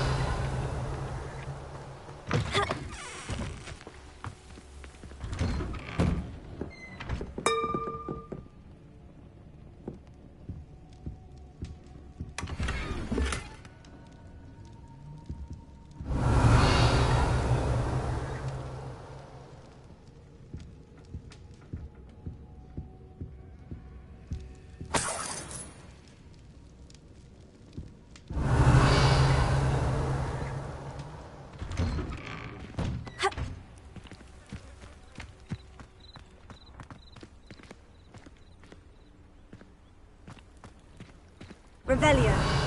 Revelio.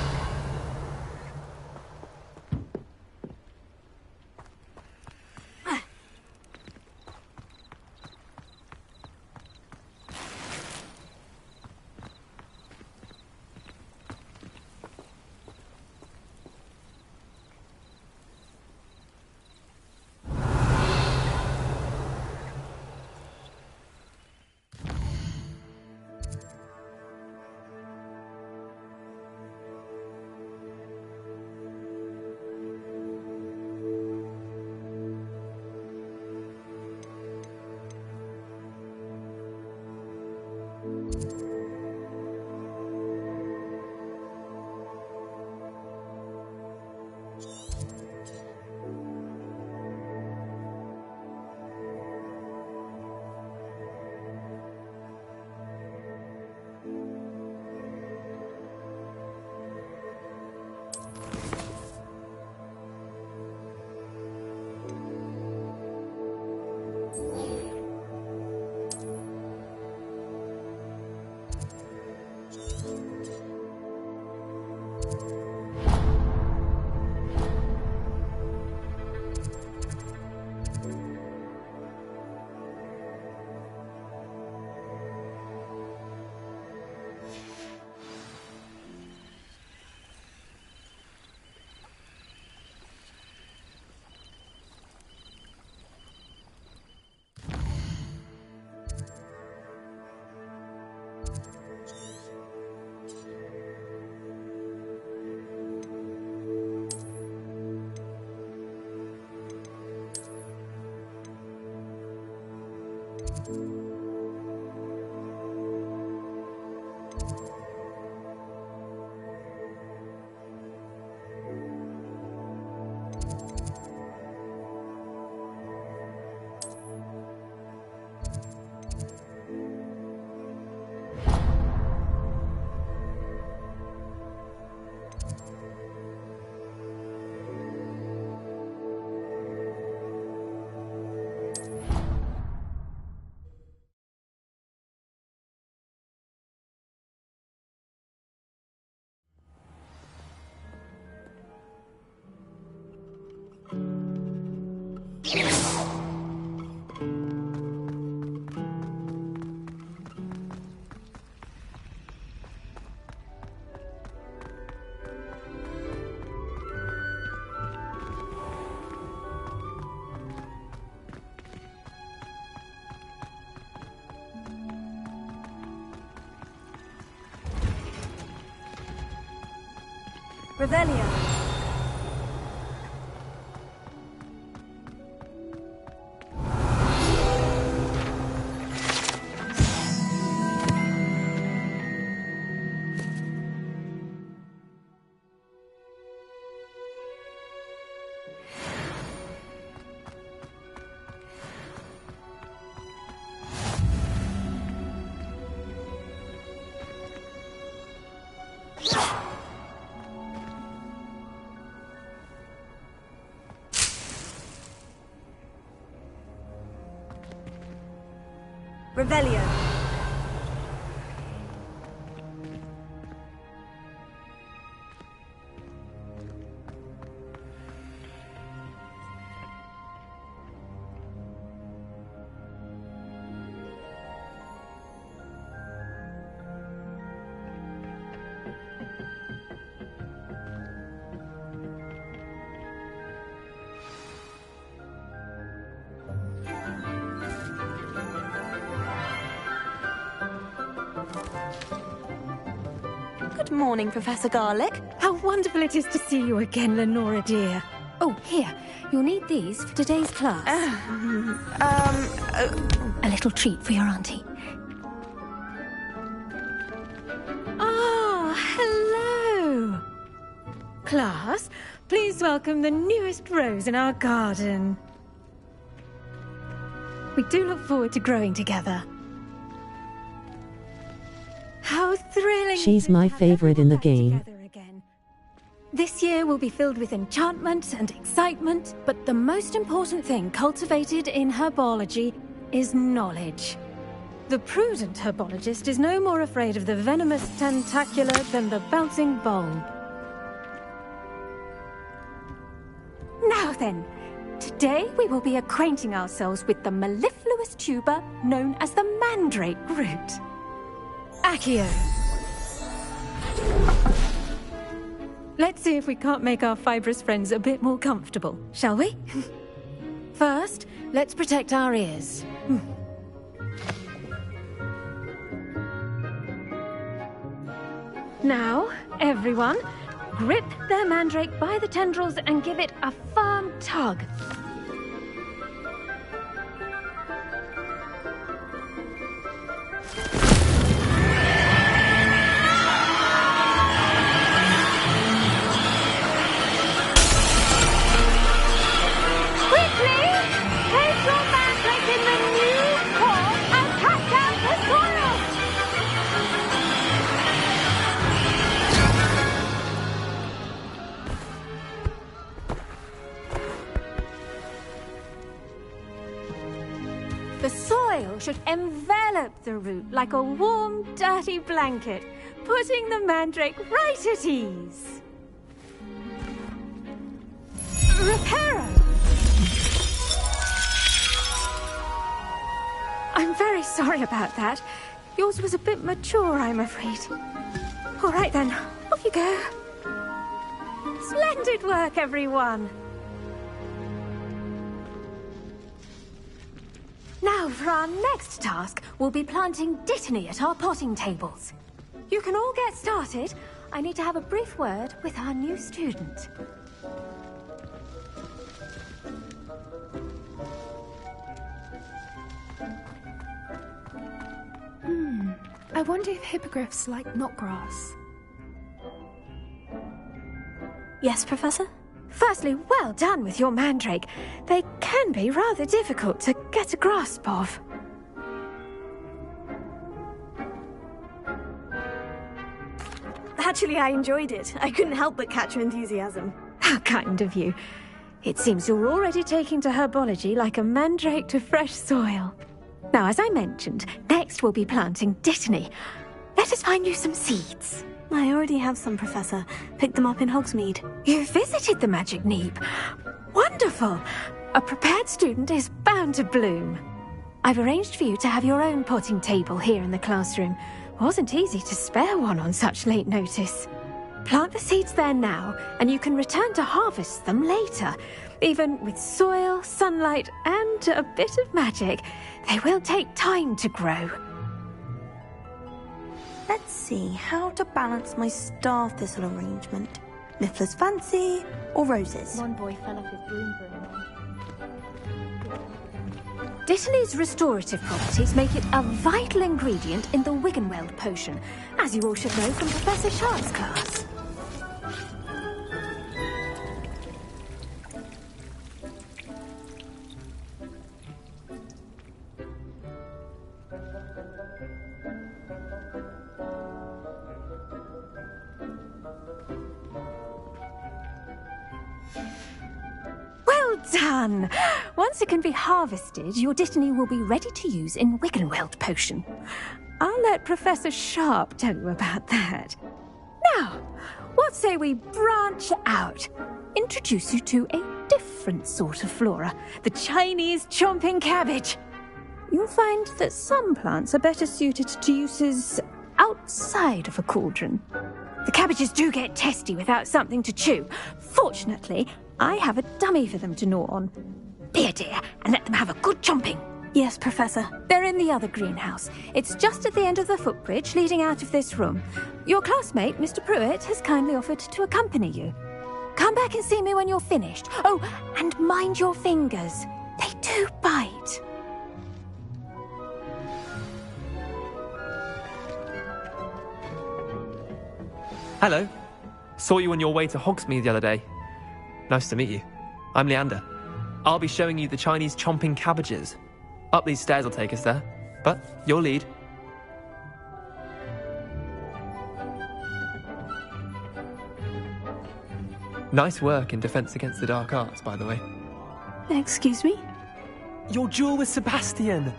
Revelio. Revelio. Good morning, Professor Garlick. How wonderful it is to see you again, Lenora dear. Oh, here. You'll need these for today's class. A little treat for your auntie. Ah, hello. Class, please welcome the newest rose in our garden. We do look forward to growing together. How thrilling! She's my favorite in the game. This year will be filled with enchantment and excitement, but the most important thing cultivated in herbology is knowledge. The prudent herbologist is no more afraid of the venomous tentacula than the bouncing bulb. Now then, today we will be acquainting ourselves with the mellifluous tuber known as the mandrake root. Accio. Let's see if we can't make our fibrous friends a bit more comfortable, shall we? First, let's protect our ears. Now, everyone, grip their mandrake by the tendrils and give it a firm tug. The soil should envelop the root like a warm, dirty blanket, putting the mandrake right at ease. Reparo! I'm very sorry about that. Yours was a bit mature, I'm afraid. All right then, off you go. Splendid work, everyone. Now, for our next task, we'll be planting Dittany at our potting tables. You can all get started. I need to have a brief word with our new student. I wonder if hippogriffs like knotgrass. Yes, Professor? Firstly, well done with your mandrake. They can be rather difficult to get a grasp of. Actually, I enjoyed it. I couldn't help but catch your enthusiasm. How kind of you. It seems you're already taking to herbology like a mandrake to fresh soil. Now, as I mentioned, next we'll be planting Dittany. Let us find you some seeds. I already have some, Professor. Picked them up in Hogsmeade. You visited the Magic Neep. Wonderful. A prepared student is bound to bloom. I've arranged for you to have your own potting table here in the classroom. Wasn't easy to spare one on such late notice. Plant the seeds there now, and you can return to harvest them later. Even with soil, sunlight, and a bit of magic, they will take time to grow. Let's see how to balance my star thistle arrangement. Miffler's fancy or roses? One boy fell off his broom for a minute. Dittany's restorative properties make it a vital ingredient in the Wiggenweld potion, as you all should know from Professor Sharp's class. Well done! Once it can be harvested, your Dittany will be ready to use in Wiggenweld potion. I'll let Professor Sharp tell you about that. Now, what say we branch out? Introduce you to a different sort of flora, the Chinese chomping cabbage. You'll find that some plants are better suited to uses outside of a cauldron. The cabbages do get testy without something to chew. Fortunately, I have a dummy for them to gnaw on. Be a dear and let them have a good chomping. Yes, Professor. They're in the other greenhouse. It's just at the end of the footbridge leading out of this room. Your classmate, Mr. Pruitt, has kindly offered to accompany you. Come back and see me when you're finished. Oh, and mind your fingers. They do bite. Hello. Saw you on your way to Hogsmeade the other day. Nice to meet you. I'm Leander. I'll be showing you the Chinese chomping cabbages. Up these stairs will take us there, but your lead. Nice work in Defense Against the Dark Arts, by the way. Excuse me? Your duel with Sebastian!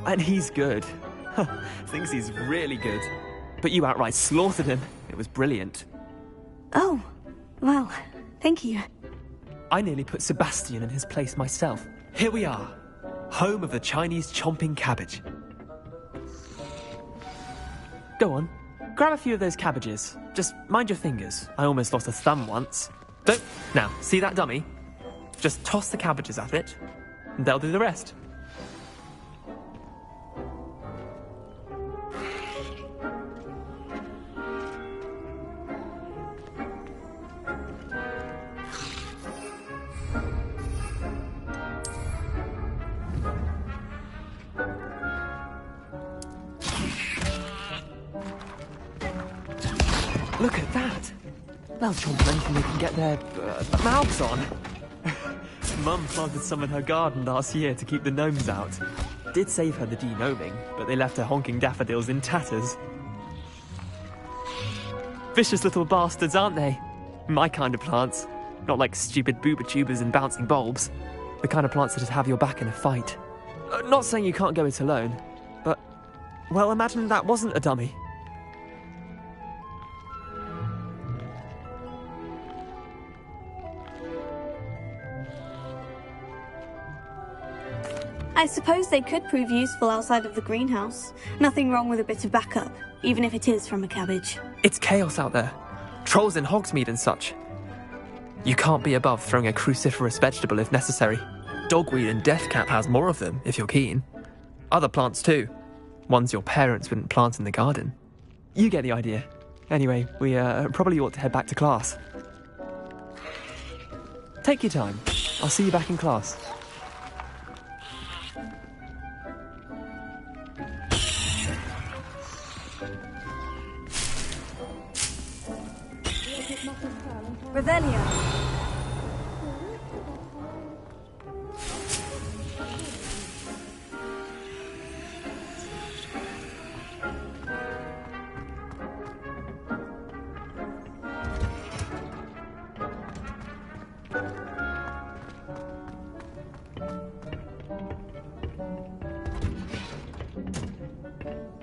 And he's good. Thinks he's really good. But you outright slaughtered him. It was brilliant. Oh, well, thank you. I nearly put Sebastian in his place myself. Here we are, home of the Chinese chomping cabbage. Go on, grab a few of those cabbages. Just mind your fingers. I almost lost a thumb once. Don't. Now, see that dummy? Just toss the cabbages at it, and they'll do the rest. Look at that! They'll chomp anything they can get their mouths on. Mum planted some in her garden last year to keep the gnomes out. Did save her the de-gnoming, but they left her honking daffodils in tatters. Vicious little bastards, aren't they? My kind of plants. Not like stupid booba tubers and bouncing bulbs. The kind of plants that just have your back in a fight. Not saying you can't go it alone, but... well, imagine that wasn't a dummy. I suppose they could prove useful outside of the greenhouse. Nothing wrong with a bit of backup, even if it is from a cabbage. It's chaos out there. Trolls in Hogsmeade and such. You can't be above throwing a cruciferous vegetable if necessary. Dogweed and deathcap has more of them, if you're keen. Other plants too. Ones your parents wouldn't plant in the garden. You get the idea. Anyway, we probably ought to head back to class. Take your time. I'll see you back in class. Revelio.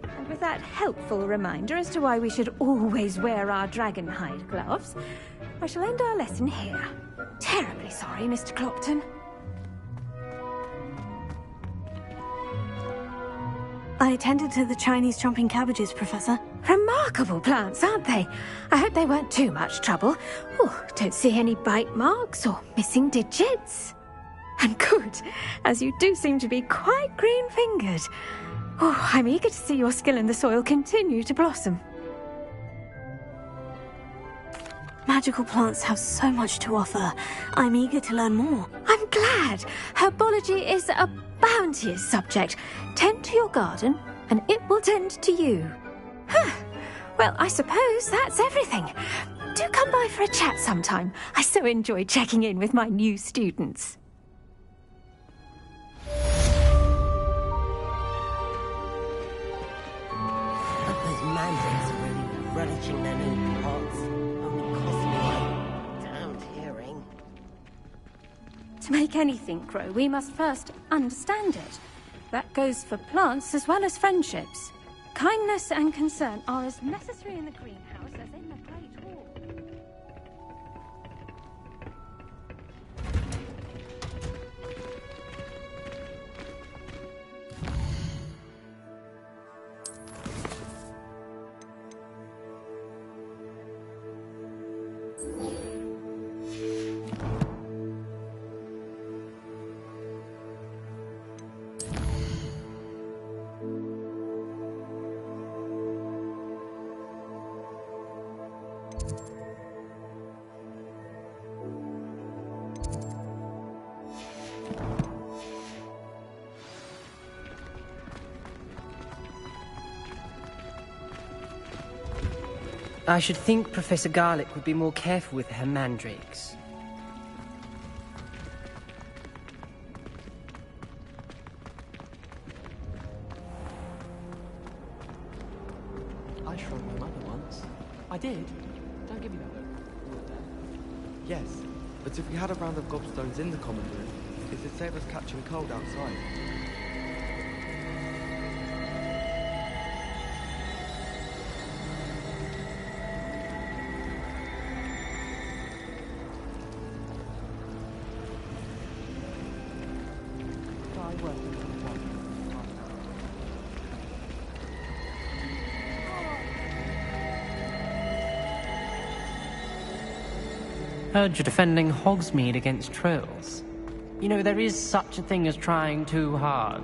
And with that helpful reminder as to why we should always wear our dragon hide gloves, I shall end our lesson here. Terribly sorry, Mr. Clopton. I attended to the Chinese chomping cabbages, Professor. Remarkable plants, aren't they? I hope they weren't too much trouble. Oh, don't see any bite marks or missing digits. And good, as you do seem to be quite green-fingered. Oh, I'm eager to see your skill in the soil continue to blossom. Magical plants have so much to offer. I'm eager to learn more. I'm glad. Herbology is a bounteous subject. Tend to your garden, and it will tend to you. Well, I suppose that's everything. Do come by for a chat sometime. I so enjoy checking in with my new students. Those mandrake are really relishing their new pots. Only cost me my damned hearing. To make anything grow, we must first understand it. That goes for plants as well as friendships. Kindness and concern are as necessary in the greenhouse as in the Great Hall. I should think Professor Garlick would be more careful with her mandrakes. I shrunk my mother once. I did. Don't give me that look. Yes, but if we had a round of gobstones in the common room, it'd save us catching cold outside. Heard you're defending Hogsmeade against trolls. You know, there is such a thing as trying too hard.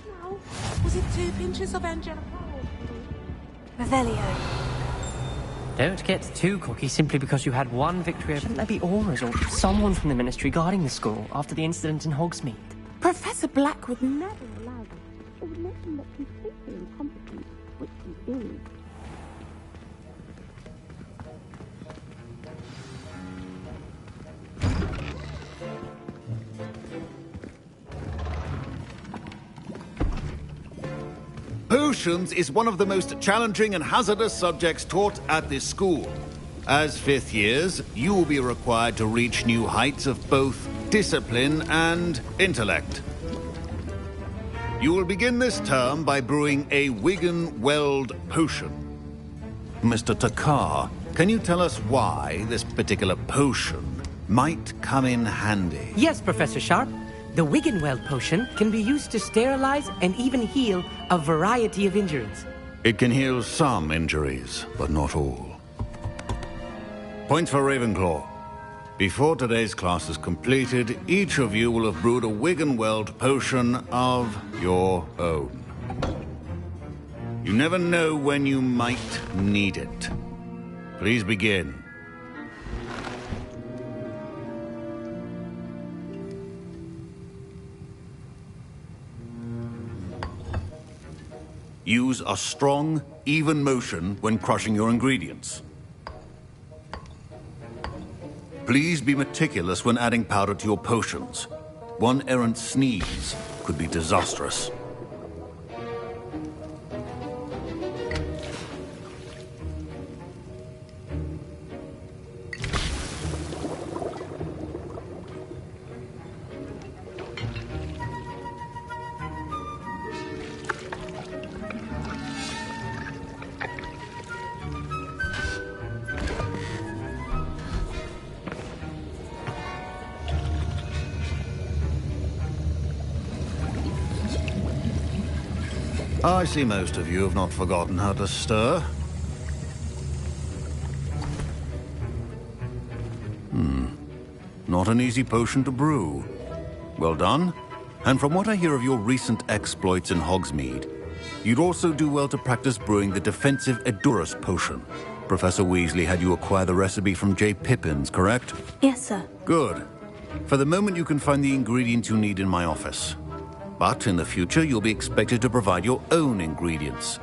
Now, was it 2 pinches of angelic Revelio. Don't get too cocky simply because you had one victory. Shouldn't there be auras or someone from the Ministry guarding the school after the incident in Hogsmeade? Professor Black would never allow that. It would make him look completely incompetent, which he is. Potions is one of the most challenging and hazardous subjects taught at this school. As 5th years, you will be required to reach new heights of both discipline and intellect. You will begin this term by brewing a Wigan-Weld potion. Mr. Takar, can you tell us why this particular potion might come in handy? Yes, Professor Sharp. The Wigan-Weld potion can be used to sterilize and even heal a variety of injuries. It can heal some injuries, but not all. Points for Ravenclaw. Before today's class is completed, each of you will have brewed a Wigan-Weld potion of your own. You never know when you might need it. Please begin. Use a strong, even motion when crushing your ingredients. Please be meticulous when adding powder to your potions. One errant sneeze could be disastrous. I see most of you have not forgotten how to stir. Not an easy potion to brew. Well done. And from what I hear of your recent exploits in Hogsmeade, you'd also do well to practice brewing the defensive Edurus potion. Professor Weasley had you acquire the recipe from J. Pippins, correct? Yes, sir. Good. For the moment, you can find the ingredients you need in my office. But in the future, you'll be expected to provide your own ingredients.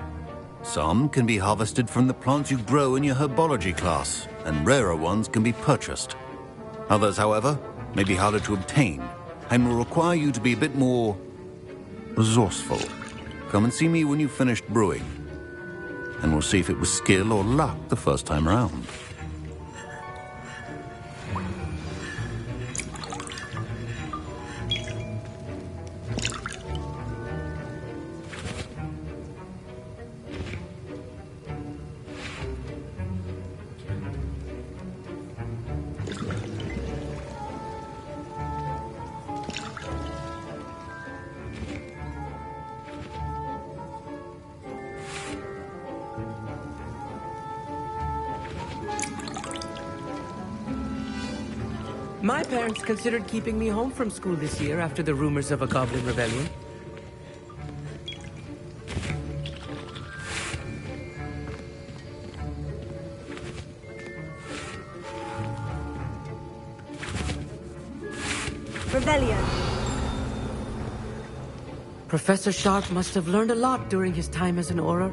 Some can be harvested from the plants you grow in your herbology class, and rarer ones can be purchased. Others, however, may be harder to obtain, and will require you to be a bit more resourceful. Come and see me when you've finished brewing, and we'll see if it was skill or luck the first time round. My parents considered keeping me home from school this year after the rumors of a goblin rebellion. Revelio. Professor Sharp must have learned a lot during his time as an Auror.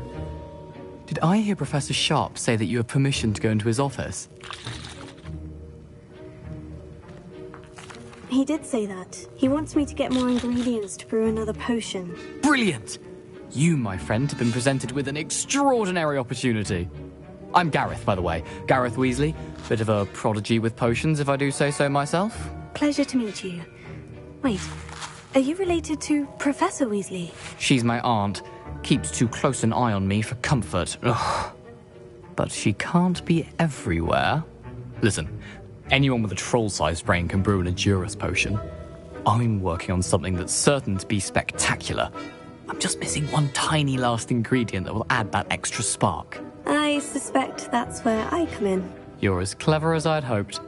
Did I hear Professor Sharp say that you have permission to go into his office? He did say that. He wants me to get more ingredients to brew another potion. Brilliant! You, my friend, have been presented with an extraordinary opportunity. I'm Gareth, by the way. Gareth Weasley. Bit of a prodigy with potions, if I do say so myself. Pleasure to meet you. Wait, are you related to Professor Weasley? She's my aunt. Keeps too close an eye on me for comfort. Ugh. But she can't be everywhere. Listen, anyone with a troll-sized brain can brew an Edurus potion. I'm working on something that's certain to be spectacular. I'm just missing one tiny last ingredient that will add that extra spark. I suspect that's where I come in. You're as clever as I'd hoped.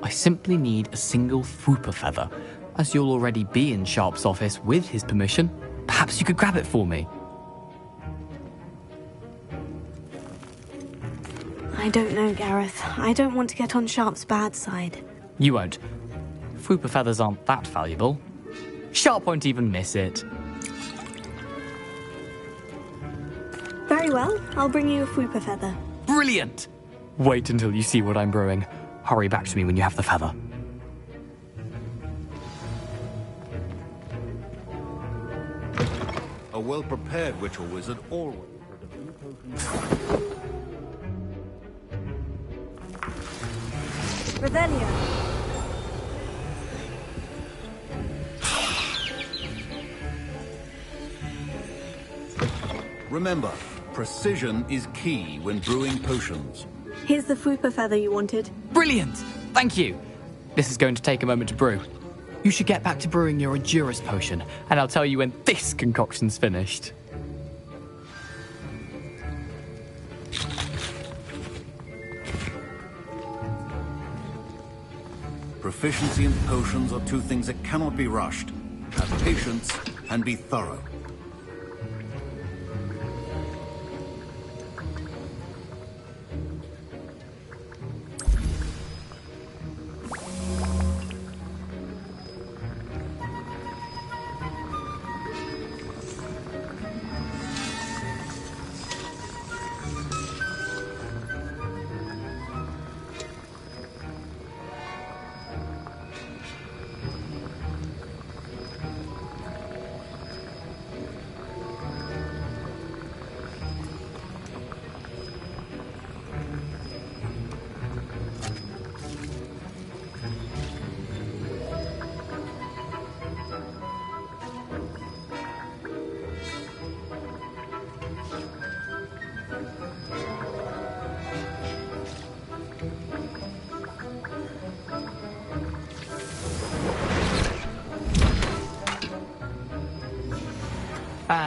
I simply need a single Fwooper feather. As you'll already be in Sharp's office with his permission, perhaps you could grab it for me. I don't know, Gareth. I don't want to get on Sharp's bad side. You won't. Fwooper feathers aren't that valuable. Sharp won't even miss it. Very well. I'll bring you a Fwooper feather. Brilliant! Wait until you see what I'm brewing. Hurry back to me when you have the feather. A well-prepared ritual wizard always... Revelio. Remember, precision is key when brewing potions. Here's the Fwooper feather you wanted. Brilliant! Thank you! This is going to take a moment to brew. You should get back to brewing your Edurus potion, and I'll tell you when this concoction's finished. Proficiency in potions are two things that cannot be rushed. Have patience and be thorough.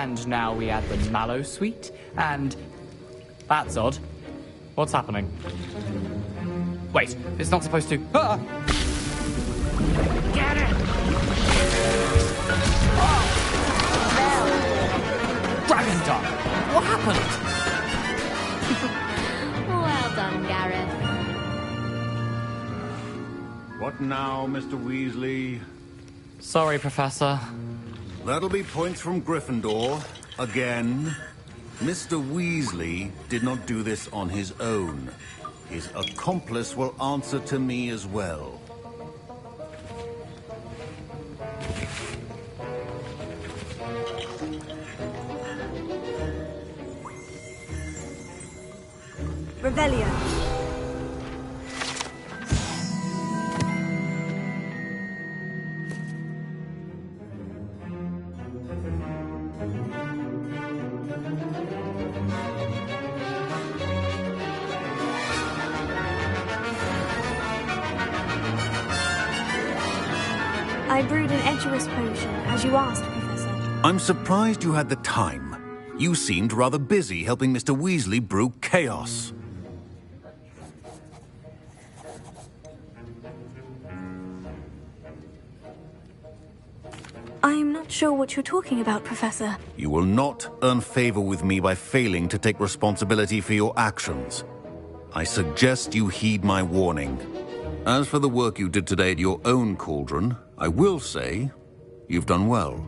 And now we add the mallow sweet, and... That's odd. What's happening? Wait, it's not supposed to... Ah! Get it! Dragon Dog! What happened? Well done, Gareth. What now, Mr. Weasley? Sorry, Professor. That'll be points from Gryffindor. Again. Mr. Weasley did not do this on his own. His accomplice will answer to me as well. Revelio. I brewed an Edgerus potion, as you asked, Professor. I'm surprised you had the time. You seemed rather busy helping Mr. Weasley brew chaos. I'm not sure what you're talking about, Professor. You will not earn favor with me by failing to take responsibility for your actions. I suggest you heed my warning. As for the work you did today at your own cauldron, I will say you've done well.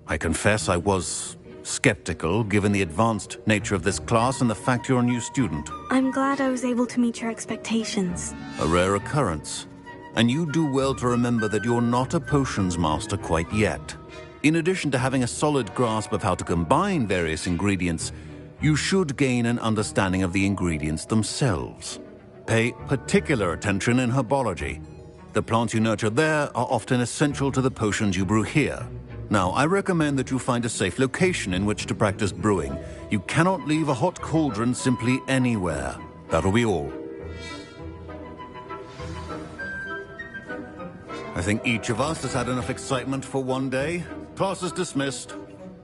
I confess I was skeptical, given the advanced nature of this class and the fact you're a new student. I'm glad I was able to meet your expectations. A rare occurrence. And you do well to remember that you're not a potions master quite yet. In addition to having a solid grasp of how to combine various ingredients, you should gain an understanding of the ingredients themselves. Pay particular attention in herbology. The plants you nurture there are often essential to the potions you brew here. Now, I recommend that you find a safe location in which to practice brewing. You cannot leave a hot cauldron simply anywhere. That'll be all. I think each of us has had enough excitement for one day. Class is dismissed.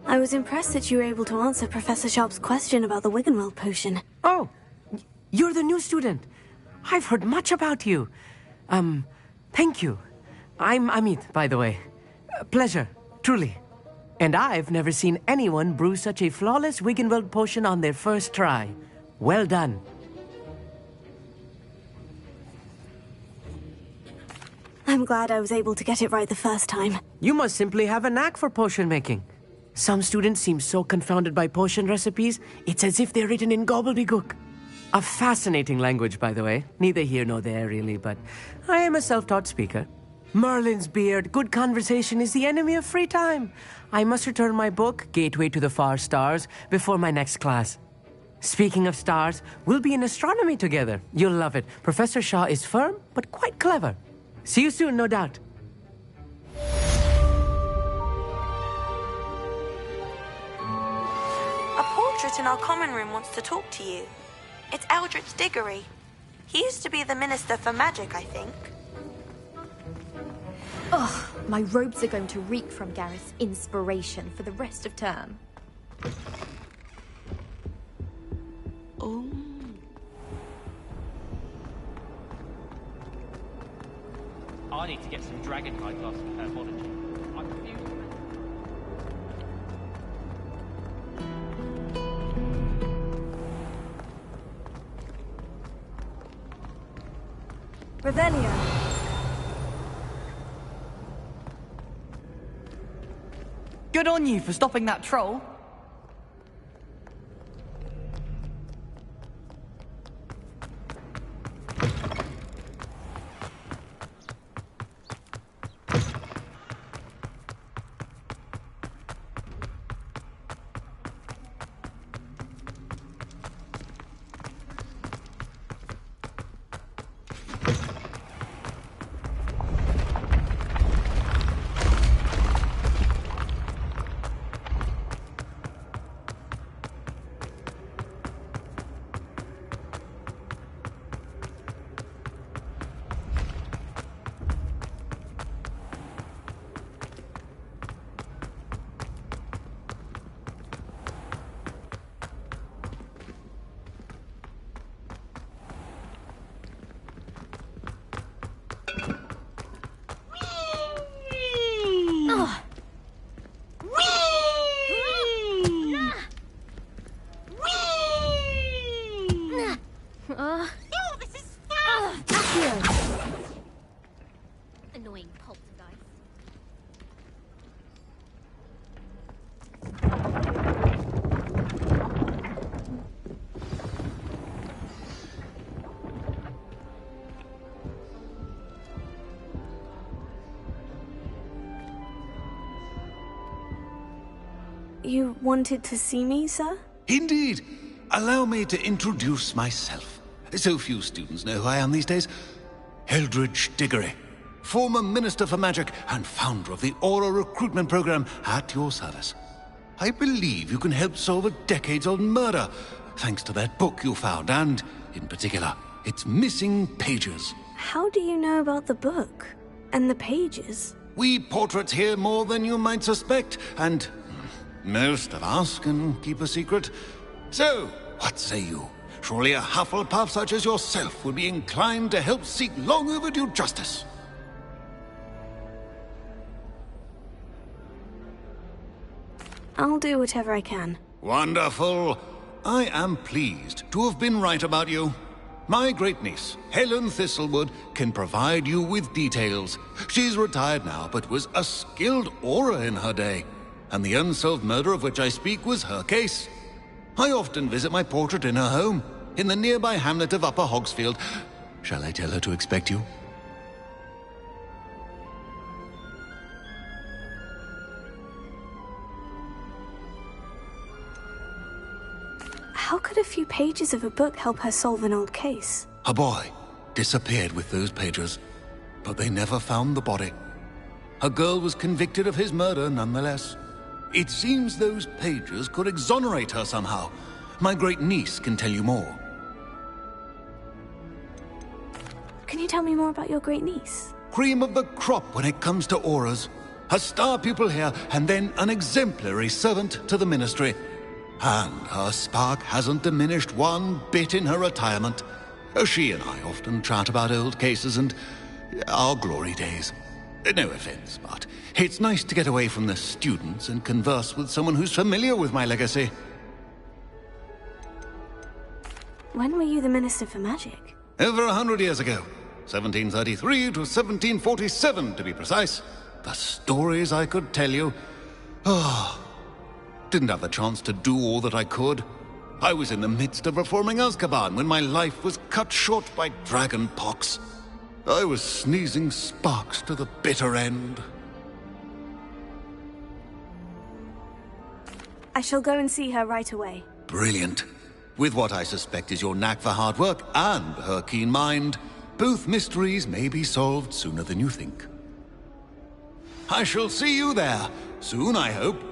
I was impressed that you were able to answer Professor Sharp's question about the Wiggenweld potion. Oh, you're the new student. I've heard much about you. Thank you. I'm Amit, by the way. Pleasure, truly. And I've never seen anyone brew such a flawless Wiggenweld potion on their first try. Well done. I'm glad I was able to get it right the first time. You must simply have a knack for potion making. Some students seem so confounded by potion recipes, it's as if they're written in gobbledygook. A fascinating language, by the way. Neither here nor there, really, but I am a self-taught speaker. Merlin's beard, good conversation is the enemy of free time. I must return my book, Gateway to the Far Stars, before my next class. Speaking of stars, we'll be in astronomy together. You'll love it. Professor Shaw is firm, but quite clever. See you soon, no doubt. A portrait in our common room wants to talk to you. It's Eldritch Diggory. He used to be the Minister for Magic, I think. Ugh, my robes are going to reek from Gareth's inspiration for the rest of term. Oh. I need to get some dragonhide glass for herbology. I refuse to... Revelio. Good on you for stopping that troll. Oh, this is annoying poltergeist. You wanted to see me, sir? Indeed. Allow me to introduce myself. So few students know who I am these days. Eldridge Diggory, former Minister for Magic and founder of the Aura Recruitment Program, at your service. I believe you can help solve a decades-old murder, thanks to that book you found, and, in particular, its missing pages. How do you know about the book? And the pages? We portraits hear more than you might suspect, and most of us can keep a secret. So, what say you? Surely a Hufflepuff such as yourself would be inclined to help seek long overdue justice. I'll do whatever I can. Wonderful. I am pleased to have been right about you. My great-niece, Helen Thistlewood, can provide you with details. She's retired now, but was a skilled aura in her day. And the unsolved murder of which I speak was her case. I often visit my portrait in her home, in the nearby hamlet of Upper Hogsfield. Shall I tell her to expect you? How could a few pages of a book help her solve an old case? A boy disappeared with those pages, but they never found the body. A girl was convicted of his murder nonetheless. It seems those pages could exonerate her somehow. My great-niece can tell you more. Can you tell me more about your great-niece? Cream of the crop when it comes to auras. A star pupil here, and then an exemplary servant to the Ministry. And her spark hasn't diminished one bit in her retirement. She and I often chat about old cases and our glory days. No offense, but it's nice to get away from the students and converse with someone who's familiar with my legacy. When were you the Minister for Magic? Over 100 years ago. 1733 to 1747, to be precise. The stories I could tell you. Oh, didn't have the chance to do all that I could. I was in the midst of reforming Azkaban when my life was cut short by dragon pox. I was sneezing sparks to the bitter end. I shall go and see her right away. Brilliant. With what I suspect is your knack for hard work and her keen mind, both mysteries may be solved sooner than you think. I shall see you there, soon I hope.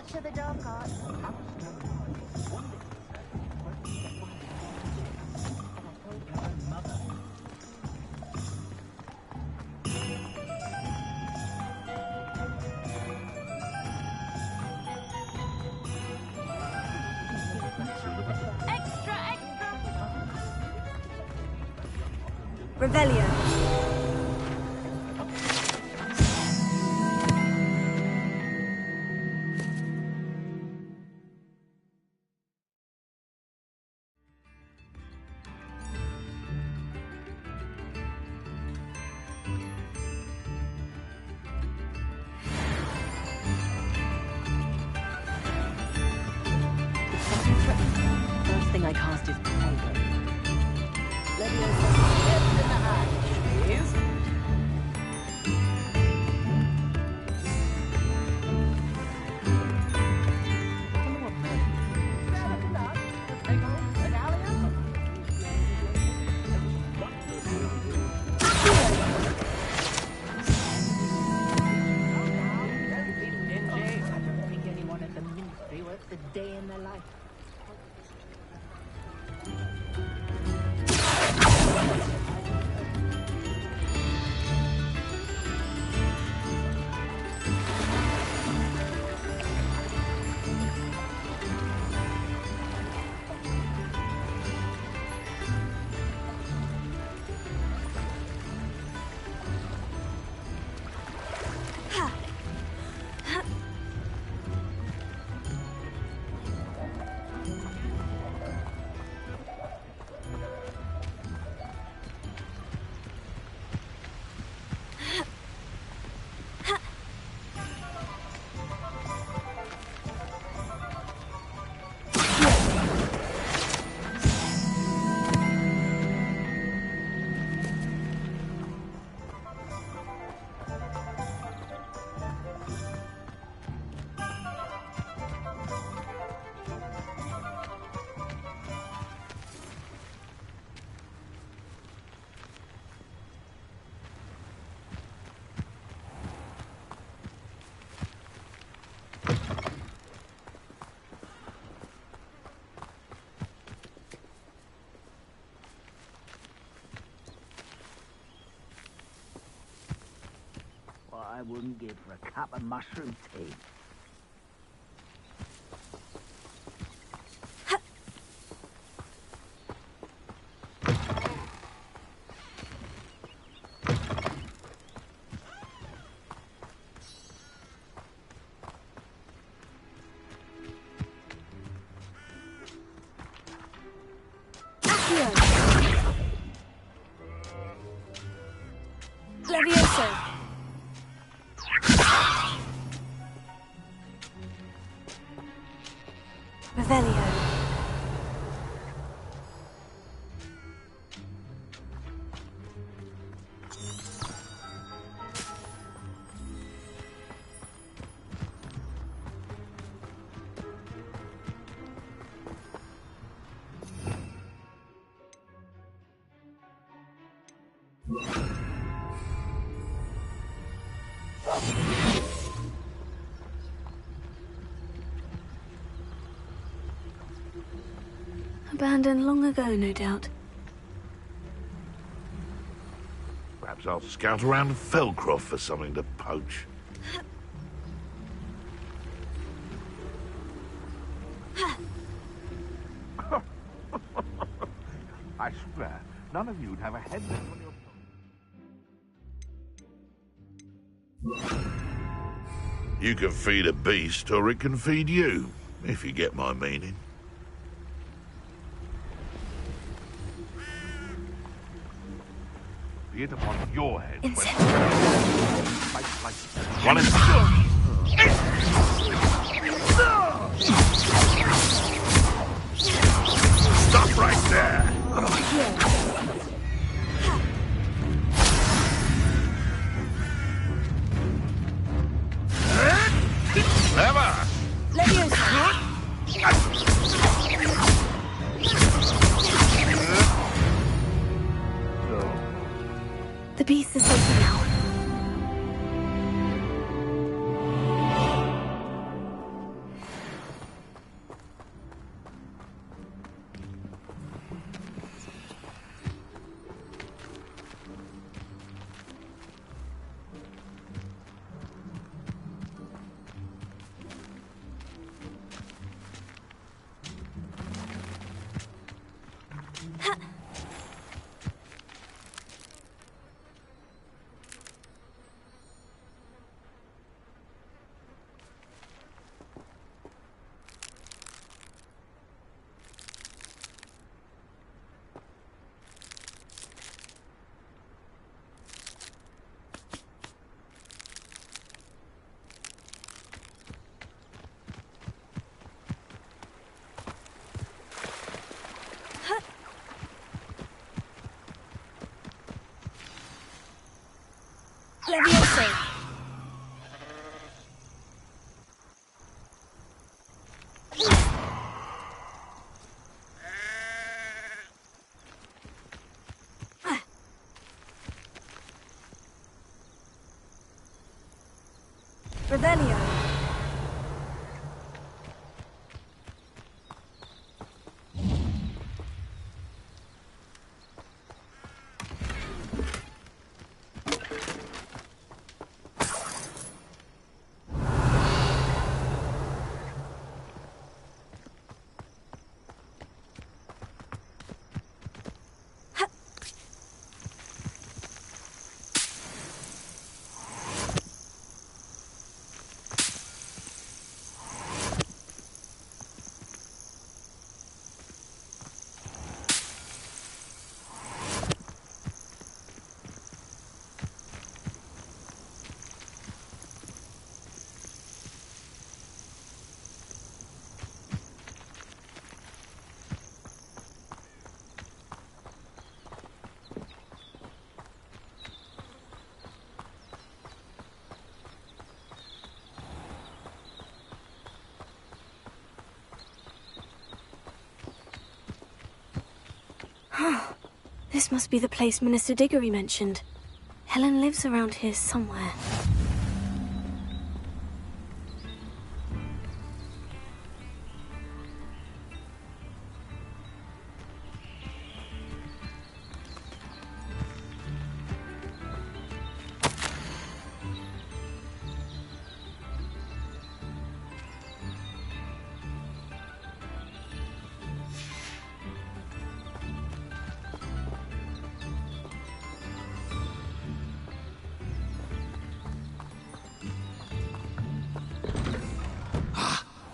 To the dog cart. Revelio. First thing I cast is Pogo. Leviosa, in the hand, please. I wouldn't give for a cup of mushroom tea. Levioso. Revelio. Abandoned long ago, no doubt. Perhaps I'll scout around Felcroft for something to poach. I swear, none of you'd have a head left on your... You can feed a beast, or it can feed you, if you get my meaning. Be it upon your head. One in... Stop right there! Clever! The beast is open now. Levioso! Revelio. This must be the place Minister Diggory mentioned. Helen lives around here somewhere.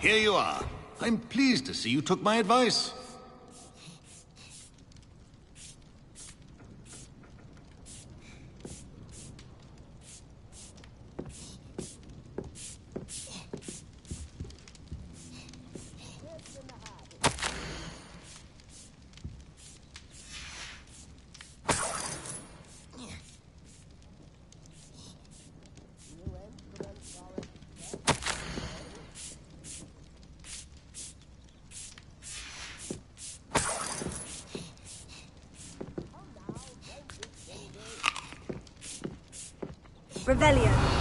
Here you are. I'm pleased to see you took my advice. Revelio.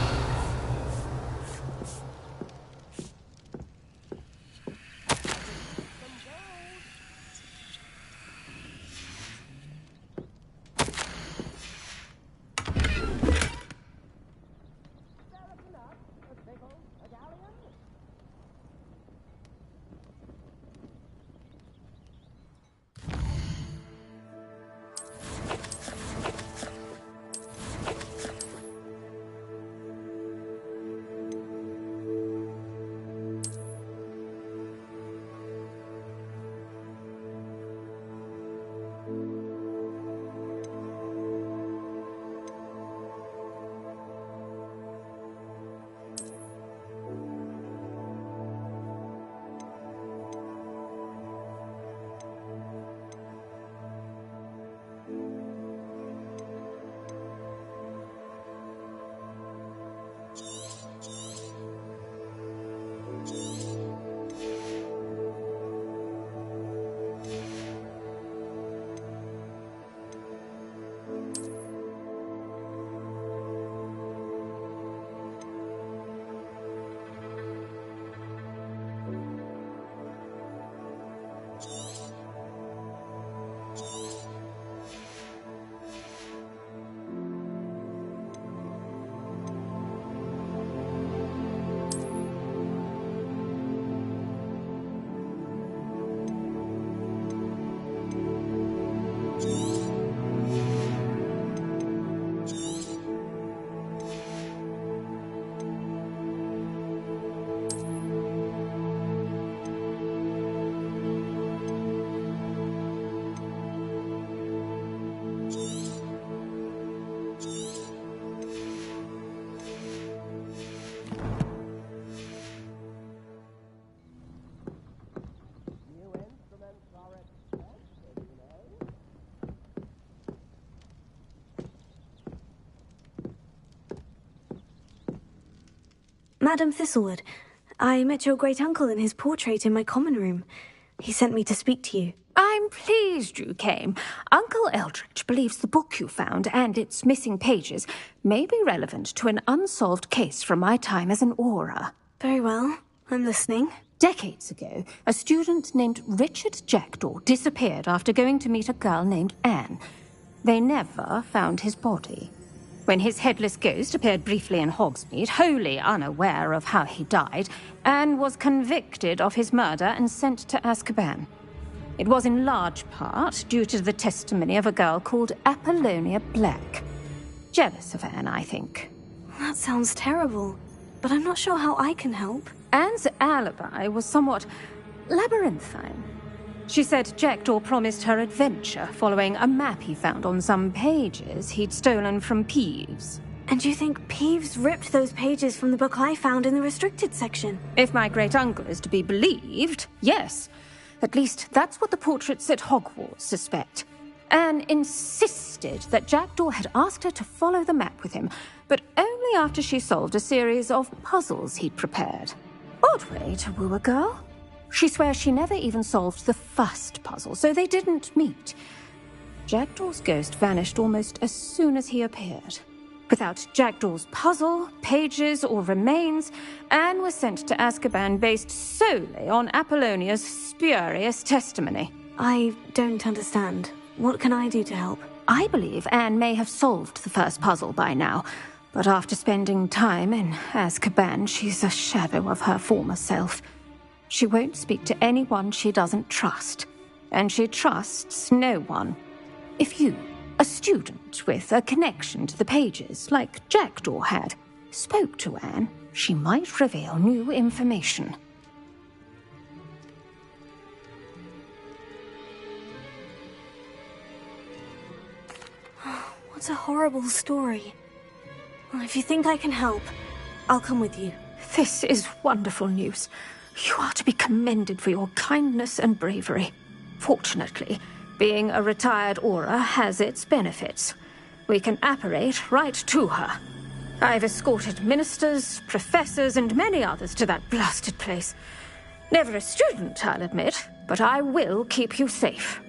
Madam Thistlewood. I met your great-uncle in his portrait in my common room. He sent me to speak to you. I'm pleased you came. Uncle Eldridge believes the book you found and its missing pages may be relevant to an unsolved case from my time as an Auror. Very well. I'm listening. Decades ago, a student named Richard Jackdaw disappeared after going to meet a girl named Anne. They never found his body. When his headless ghost appeared briefly in Hogsmeade, wholly unaware of how he died, Anne was convicted of his murder and sent to Azkaban. It was in large part due to the testimony of a girl called Apollonia Black. Jealous of Anne, I think. That sounds terrible, but I'm not sure how I can help. Anne's alibi was somewhat labyrinthine. She said Jackdaw promised her adventure following a map he found on some pages he'd stolen from Peeves. And you think Peeves ripped those pages from the book I found in the restricted section? If my great-uncle is to be believed, yes. At least that's what the portraits at Hogwarts suspect. Anne insisted that Jackdaw had asked her to follow the map with him, but only after she solved a series of puzzles he'd prepared. Odd way to woo a girl. She swears she never even solved the first puzzle, so they didn't meet. Jackdaw's ghost vanished almost as soon as he appeared. Without Jackdaw's puzzle, pages, or remains, Anne was sent to Azkaban based solely on Apollonia's spurious testimony. I don't understand. What can I do to help? I believe Anne may have solved the first puzzle by now, but after spending time in Azkaban, she's a shadow of her former self. She won't speak to anyone she doesn't trust, and she trusts no one. If you, a student with a connection to the pages, like Jackdaw had, spoke to Anne, she might reveal new information. What a horrible story. Well, if you think I can help, I'll come with you. This is wonderful news. You are to be commended for your kindness and bravery. Fortunately, being a retired Auror has its benefits. We can apparate right to her. I've escorted ministers, professors, and many others to that blasted place. Never a student, I'll admit, but I will keep you safe.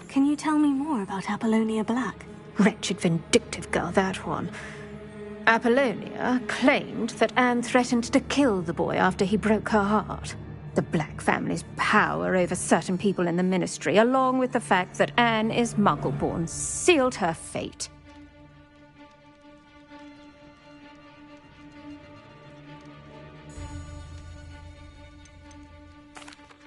Can you tell me more about Apollonia Black? Wretched, vindictive girl, that one. Apollonia claimed that Anne threatened to kill the boy after he broke her heart. The Black family's power over certain people in the Ministry, along with the fact that Anne is Muggle-born, sealed her fate.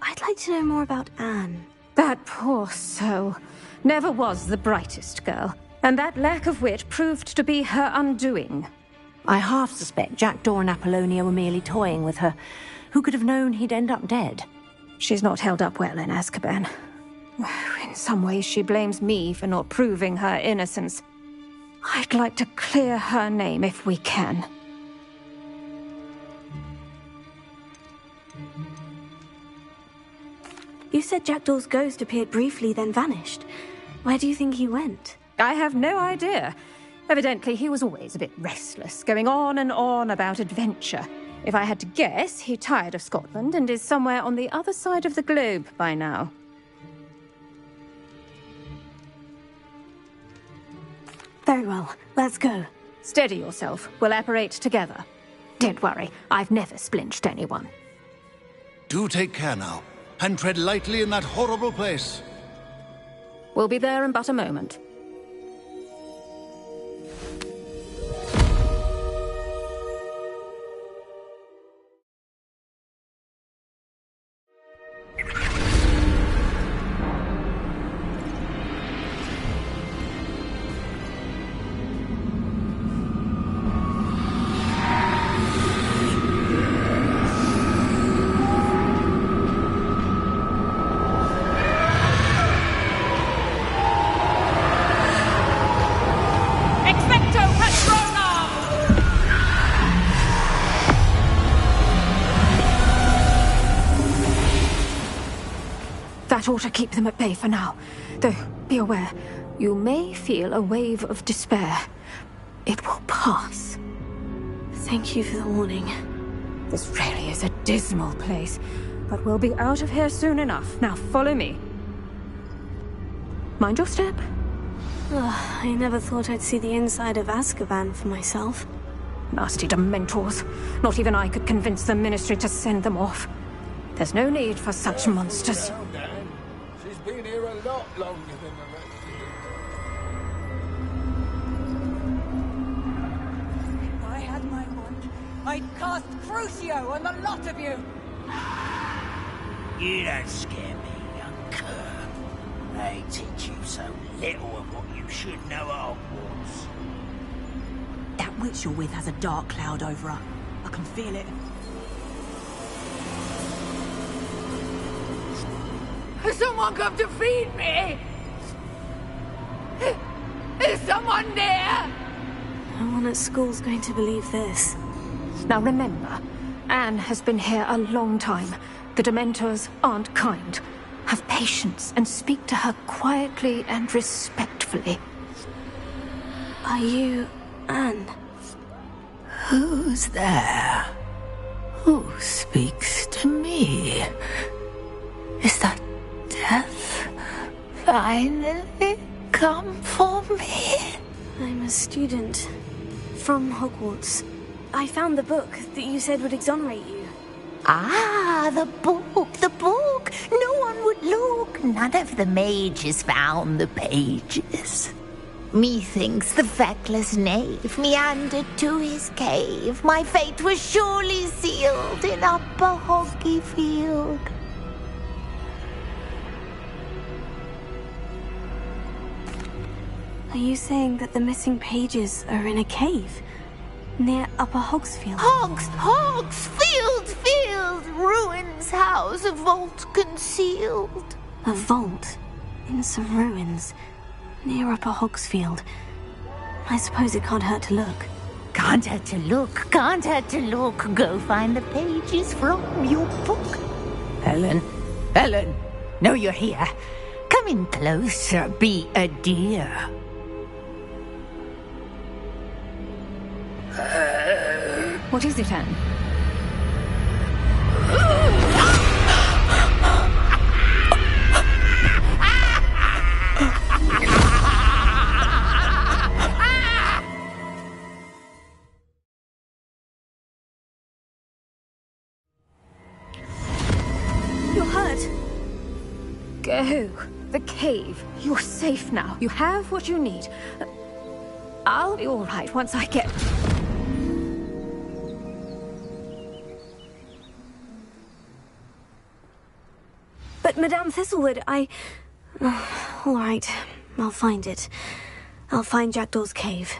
I'd like to know more about Anne. That poor soul never was the brightest girl, and that lack of wit proved to be her undoing. I half suspect Jackdaw and Apollonia were merely toying with her. Who could have known he'd end up dead? She's not held up well in Azkaban. In some ways, she blames me for not proving her innocence. I'd like to clear her name if we can. You said Jackdaw's ghost appeared briefly, then vanished. Where do you think he went? I have no idea. Evidently, he was always a bit restless, going on and on about adventure. If I had to guess, he tired of Scotland and is somewhere on the other side of the globe by now. Very well. Let's go. Steady yourself. We'll apparate together. Don't worry. I've never splinched anyone. Do take care now, and tread lightly in that horrible place. We'll be there in but a moment. That ought to keep them at bay for now. Though, be aware, you may feel a wave of despair. It will pass. Thank you for the warning. This really is a dismal place, but we'll be out of here soon enough. Now follow me. Mind your step. Ugh, I never thought I'd see the inside of Azkaban for myself. Nasty Dementors. Not even I could convince the Ministry to send them off. There's no need for such monsters. Well, Dan, she's been here a lot longer than the rest of you. If I had my wand, I'd cast Crucio on the lot of you! You don't scare me, young cur. They teach you so little of what you should know at Hogwarts. That witch you're with has a dark cloud over her. I can feel it. Has someone come to feed me? Is someone near? No one at school's going to believe this. Now remember, Anne has been here a long time. The Dementors aren't kind. Have patience and speak to her quietly and respectfully. Are you Anne? Who's there? Who speaks to me? Is that death finally come for me? I'm a student from Hogwarts. I found the book that you said would exonerate you. Ah, the book, the book. No one would look. None of the mages found the pages. Methinks the feckless knave meandered to his cave. My fate was surely sealed in Upper Hoggyfield. Are you saying that the missing pages are in a cave? Near Upper Hogsfield? Field! Ruins house, a vault concealed. A vault? In some ruins? Near Upper Hogsfield? I suppose it can't hurt to look. Can't hurt to look. Go find the pages from your book. Helen, know you're here. Come in closer, be a dear. What is it, Anne? You're hurt. Go. The cave. You're safe now. You have what you need. I'll be all right once I get... But Madame Thistlewood, all right, I'll find it. I'll find Jackdaw's cave.